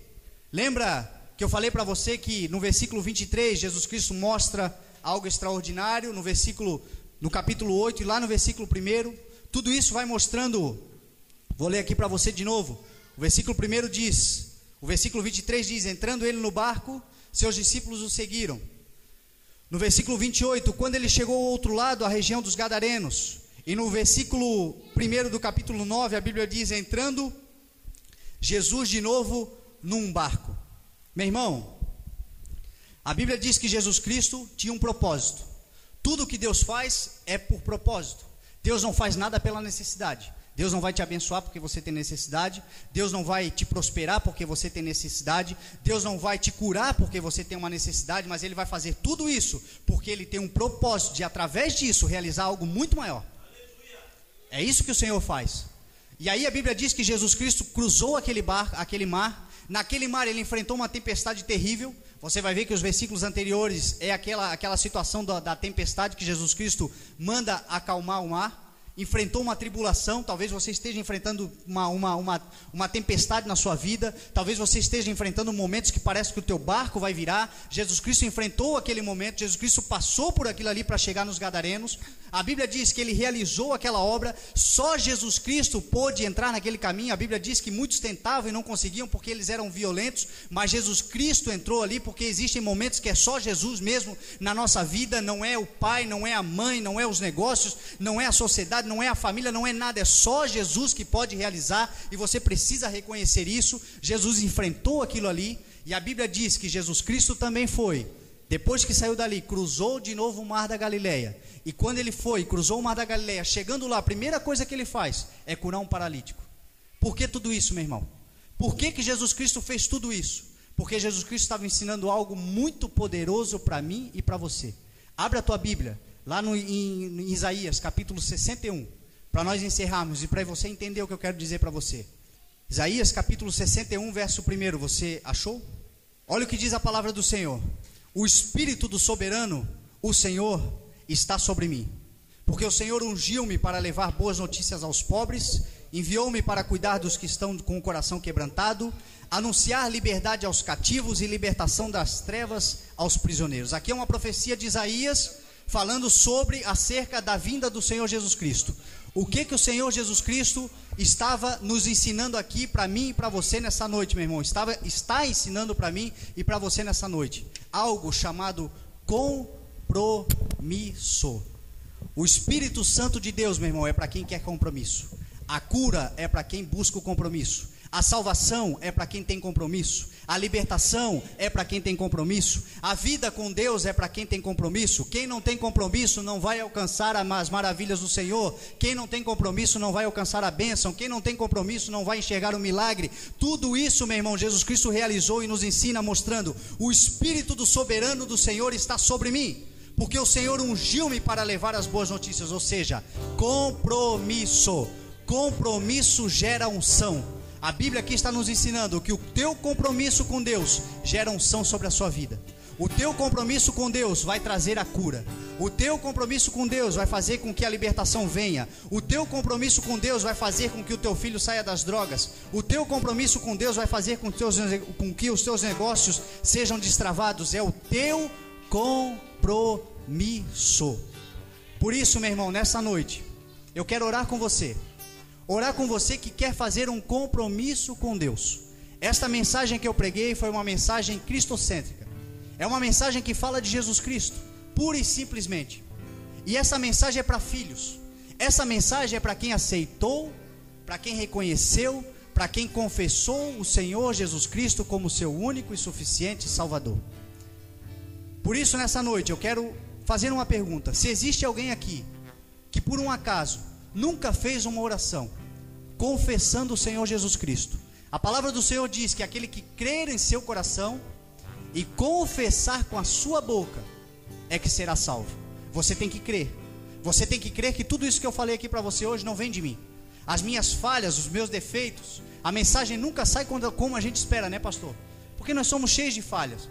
lembra que eu falei para você que no versículo 23, Jesus Cristo mostra algo extraordinário, no capítulo 8 e lá no versículo 1, tudo isso vai mostrando. Vou ler aqui para você de novo. O versículo 1 diz, o versículo 23 diz: entrando ele no barco, seus discípulos o seguiram. No versículo 28, quando ele chegou ao outro lado, a região dos Gadarenos. E no versículo 1 do capítulo 9, a Bíblia diz: entrando, Jesus de novo num barco. Meu irmão, a Bíblia diz que Jesus Cristo tinha um propósito. Tudo que Deus faz é por propósito. Deus não faz nada pela necessidade. Deus não vai te abençoar porque você tem necessidade. Deus não vai te prosperar porque você tem necessidade. Deus não vai te curar porque você tem uma necessidade. Mas Ele vai fazer tudo isso porque Ele tem um propósito de, através disso, realizar algo muito maior. É isso que o Senhor faz. E aí a Bíblia diz que Jesus Cristo cruzou aquele mar. Naquele mar Ele enfrentou uma tempestade terrível. Você vai ver que os versículos anteriores é aquela situação da tempestade que Jesus Cristo manda acalmar o mar. Enfrentou uma tribulação. Talvez você esteja enfrentando uma tempestade na sua vida. Talvez você esteja enfrentando momentos que parece que o teu barco vai virar. Jesus Cristo enfrentou aquele momento. Jesus Cristo passou por aquilo ali para chegar nos Gadarenos. A Bíblia diz que Ele realizou aquela obra. Só Jesus Cristo pôde entrar naquele caminho. A Bíblia diz que muitos tentavam e não conseguiam porque eles eram violentos, mas Jesus Cristo entrou ali porque existem momentos que é só Jesus mesmo na nossa vida. Não é o pai, não é a mãe, não é os negócios, não é a sociedade, não é a família, não é nada. É só Jesus que pode realizar, e você precisa reconhecer isso. Jesus enfrentou aquilo ali, e a Bíblia diz que Jesus Cristo também foi, depois que saiu dali, cruzou de novo o mar da Galileia. E quando Ele foi, cruzou o mar da Galileia, chegando lá, a primeira coisa que Ele faz é curar um paralítico. Por que tudo isso, meu irmão? Por que Jesus Cristo fez tudo isso? Porque Jesus Cristo estava ensinando algo muito poderoso para mim e para você. Abre a tua Bíblia, lá em Isaías, capítulo 61, para nós encerrarmos e para você entender o que eu quero dizer para você. Isaías, capítulo 61, verso 1, você achou? Olha o que diz a palavra do Senhor. O Espírito do Soberano, o Senhor, está sobre mim, porque o Senhor ungiu-me para levar boas notícias aos pobres, enviou-me para cuidar dos que estão com o coração quebrantado, anunciar liberdade aos cativos e libertação das trevas aos prisioneiros. Aqui é uma profecia de Isaías, falando acerca da vinda do Senhor Jesus Cristo. O que o Senhor Jesus Cristo estava nos ensinando aqui para mim e para você nessa noite, meu irmão? Está ensinando para mim e para você nessa noite algo chamado compromisso. O Espírito Santo de Deus, meu irmão, é para quem quer compromisso. A cura é para quem busca o compromisso. A salvação é para quem tem compromisso. A libertação é para quem tem compromisso. A vida com Deus é para quem tem compromisso. Quem não tem compromisso não vai alcançar as maravilhas do Senhor. Quem não tem compromisso não vai alcançar a bênção. Quem não tem compromisso não vai enxergar o milagre. Tudo isso, meu irmão, Jesus Cristo realizou e nos ensina mostrando: o Espírito do soberano do Senhor está sobre mim, porque o Senhor ungiu-me para levar as boas notícias. Ou seja, compromisso. Compromisso gera unção. A Bíblia aqui está nos ensinando que o teu compromisso com Deus gera unção sobre a sua vida. O teu compromisso com Deus vai trazer a cura. O teu compromisso com Deus vai fazer com que a libertação venha. O teu compromisso com Deus vai fazer com que o teu filho saia das drogas. O teu compromisso com Deus vai fazer com que os teus negócios sejam destravados. É o teu compromisso. Por isso, meu irmão, nessa noite eu quero orar com você. Orar com você que quer fazer um compromisso com Deus. Esta mensagem que eu preguei foi uma mensagem cristocêntrica. É uma mensagem que fala de Jesus Cristo, pura e simplesmente. E essa mensagem é para filhos. Essa mensagem é para quem aceitou, para quem reconheceu, para quem confessou o Senhor Jesus Cristo como seu único e suficiente Salvador. Por isso, nessa noite, eu quero fazer uma pergunta. Se existe alguém aqui que por um acaso nunca fez uma oração confessando o Senhor Jesus Cristo, a palavra do Senhor diz que aquele que crer em seu coração e confessar com a sua boca é que será salvo. Você tem que crer. Você tem que crer que tudo isso que eu falei aqui para você hoje não vem de mim. As minhas falhas, os meus defeitos, a mensagem nunca sai como a gente espera, né, pastor? Porque nós somos cheios de falhas.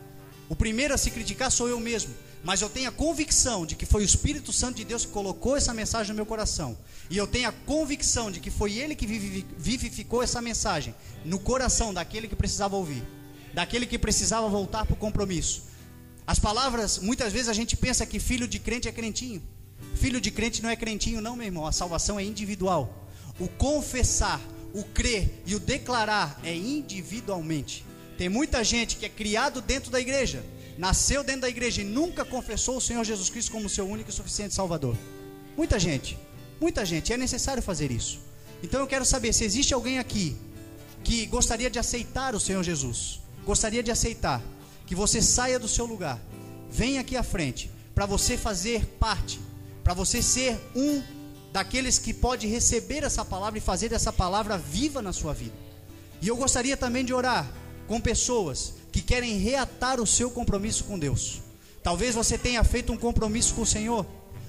O primeiro a se criticar sou eu mesmo, mas eu tenho a convicção de que foi o Espírito Santo de Deus que colocou essa mensagem no meu coração, e eu tenho a convicção de que foi Ele que vivificou essa mensagem no coração daquele que precisava ouvir, daquele que precisava voltar para o compromisso. As palavras, muitas vezes a gente pensa que filho de crente é crentinho. Filho de crente não é crentinho não, meu irmão. A salvação é individual. O confessar, o crer e o declarar é individualmente. Tem muita gente que é criado dentro da igreja, nasceu dentro da igreja e nunca confessou o Senhor Jesus Cristo como seu único e suficiente Salvador. Muita gente, é necessário fazer isso. Então eu quero saber se existe alguém aqui que gostaria de aceitar o Senhor Jesus, gostaria de aceitar, que você saia do seu lugar, venha aqui à frente, para você fazer parte, para você ser um daqueles que pode receber essa palavra e fazer essa palavra viva na sua vida. E eu gostaria também de orar com pessoas que querem reatar o seu compromisso com Deus. Talvez você tenha feito um compromisso com o Senhor,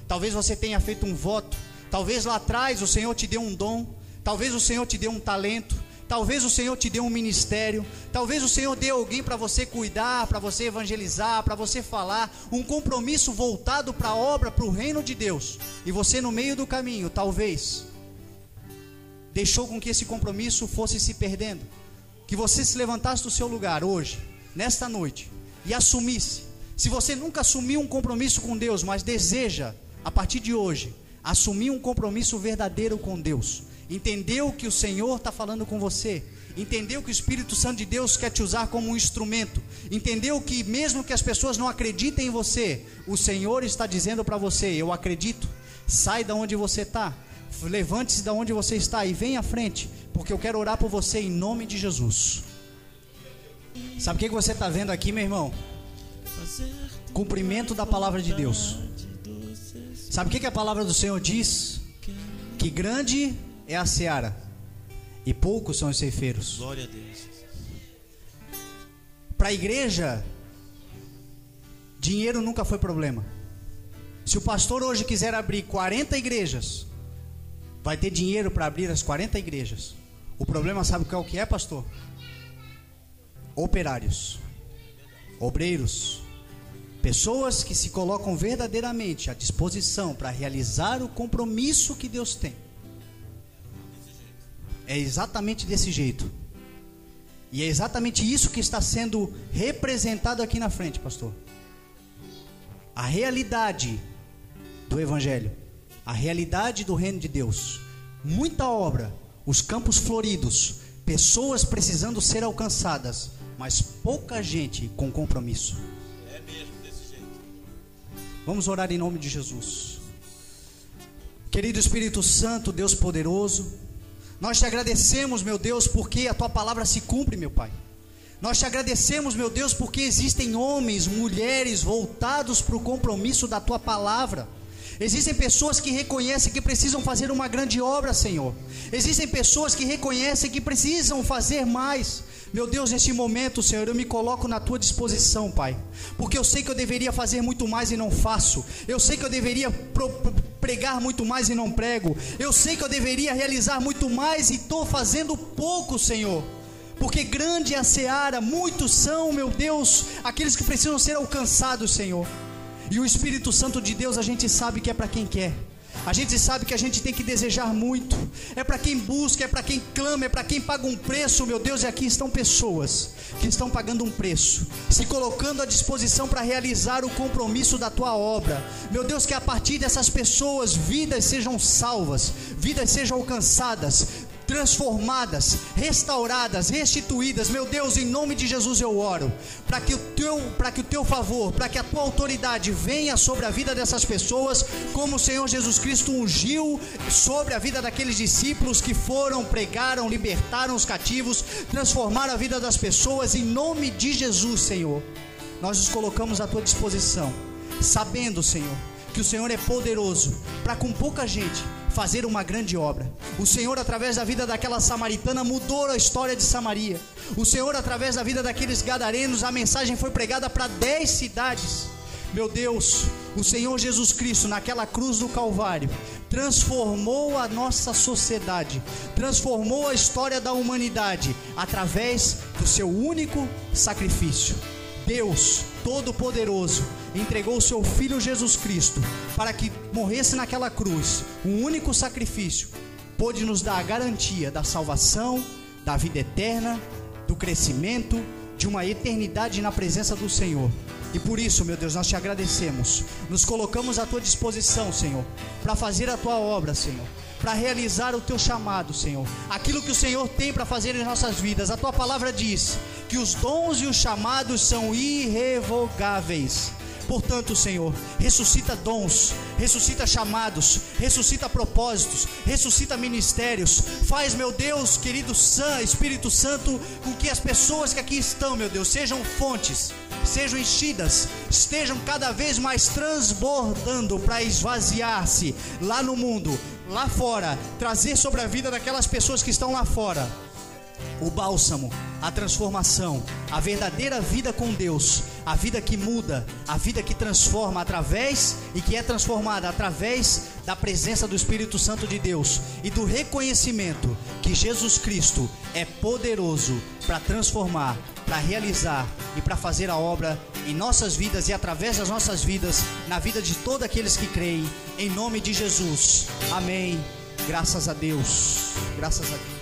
talvez você tenha feito um voto, talvez lá atrás o Senhor te deu um dom, talvez o Senhor te deu um talento, talvez o Senhor te deu um ministério, talvez o Senhor deu alguém para você cuidar, para você evangelizar, para você falar, um compromisso voltado para a obra, para o reino de Deus, e você no meio do caminho, talvez, deixou com que esse compromisso fosse se perdendo. Que você se levantasse do seu lugar hoje, nesta noite, e assumisse. Se você nunca assumiu um compromisso com Deus, mas deseja, a partir de hoje, assumir um compromisso verdadeiro com Deus, entendeu que o Senhor está falando com você, entendeu que o Espírito Santo de Deus quer te usar como um instrumento, entendeu que mesmo que as pessoas não acreditem em você, o Senhor está dizendo para você: eu acredito. Sai da onde você está, levante-se da onde você está e venha à frente, porque eu quero orar por você em nome de Jesus. Sabe o que você está vendo aqui, meu irmão? Cumprimento da palavra de Deus. Sabe o que a palavra do Senhor diz? Que grande é a seara e poucos são os ceifeiros. Glória a Deus. Para a igreja, dinheiro nunca foi problema. Se o pastor hoje quiser abrir 40 igrejas, vai ter dinheiro para abrir as 40 igrejas. O problema, sabe qual que é, pastor? Operários, obreiros, pessoas que se colocam verdadeiramente à disposição para realizar o compromisso que Deus tem. É exatamente desse jeito. E é exatamente isso que está sendo representado aqui na frente, pastor. A realidade do Evangelho, a realidade do reino de Deus. Muita obra, os campos floridos, pessoas precisando ser alcançadas, mas pouca gente com compromisso. É mesmo desse jeito. Vamos orar em nome de Jesus. Querido Espírito Santo, Deus poderoso, nós te agradecemos, meu Deus, porque a tua palavra se cumpre, meu Pai. Nós te agradecemos, meu Deus, porque existem homens, mulheres voltados para o compromisso da tua palavra. Existem pessoas que reconhecem que precisam fazer uma grande obra, Senhor. Existem pessoas que reconhecem que precisam fazer mais. Meu Deus, neste momento, Senhor, eu me coloco na tua disposição, Pai, porque eu sei que eu deveria fazer muito mais e não faço. Eu sei que eu deveria pregar muito mais e não prego. Eu sei que eu deveria realizar muito mais e estou fazendo pouco, Senhor. Porque grande é a seara, muitos são, meu Deus, aqueles que precisam ser alcançados, Senhor. E o Espírito Santo de Deus, a gente sabe que é para quem quer. A gente sabe que a gente tem que desejar muito. É para quem busca, é para quem clama, é para quem paga um preço, meu Deus. E aqui estão pessoas que estão pagando um preço, se colocando à disposição para realizar o compromisso da tua obra. Meu Deus, que a partir dessas pessoas, vidas sejam salvas, vidas sejam alcançadas, transformadas, restauradas, restituídas. Meu Deus, em nome de Jesus eu oro para que o teu favor, para que a tua autoridade venha sobre a vida dessas pessoas, como o Senhor Jesus Cristo ungiu sobre a vida daqueles discípulos que foram, pregaram, libertaram os cativos, transformaram a vida das pessoas. Em nome de Jesus, Senhor, nós nos colocamos à tua disposição, sabendo, Senhor, que o Senhor é poderoso para com pouca gente fazer uma grande obra. O Senhor, através da vida daquela samaritana, mudou a história de Samaria. O Senhor, através da vida daqueles gadarenos, a mensagem foi pregada para 10 cidades. Meu Deus, o Senhor Jesus Cristo, naquela cruz do Calvário, transformou a nossa sociedade, transformou a história da humanidade, através do seu único sacrifício. Deus Todo-Poderoso entregou o seu Filho Jesus Cristo para que morresse naquela cruz, um único sacrifício, pôde nos dar a garantia da salvação, da vida eterna, do crescimento, de uma eternidade na presença do Senhor. E por isso, meu Deus, nós te agradecemos, nos colocamos à tua disposição, Senhor, para fazer a tua obra, Senhor, para realizar o teu chamado, Senhor, aquilo que o Senhor tem para fazer em nossas vidas. A tua palavra diz que os dons e os chamados são irrevogáveis. Portanto, Senhor, ressuscita dons, ressuscita chamados, ressuscita propósitos, ressuscita ministérios. Faz, meu Deus, querido Espírito Santo, com que as pessoas que aqui estão, meu Deus, sejam fontes, sejam enchidas, estejam cada vez mais transbordando para esvaziar-se lá no mundo, lá fora, trazer sobre a vida daquelas pessoas que estão lá fora o bálsamo, a transformação, a verdadeira vida com Deus, a vida que muda, a vida que transforma através e que é transformada através da presença do Espírito Santo de Deus e do reconhecimento que Jesus Cristo é poderoso para transformar, para realizar e para fazer a obra em nossas vidas e através das nossas vidas, na vida de todos aqueles que creem, em nome de Jesus. Amém. Graças a Deus. Graças a Deus.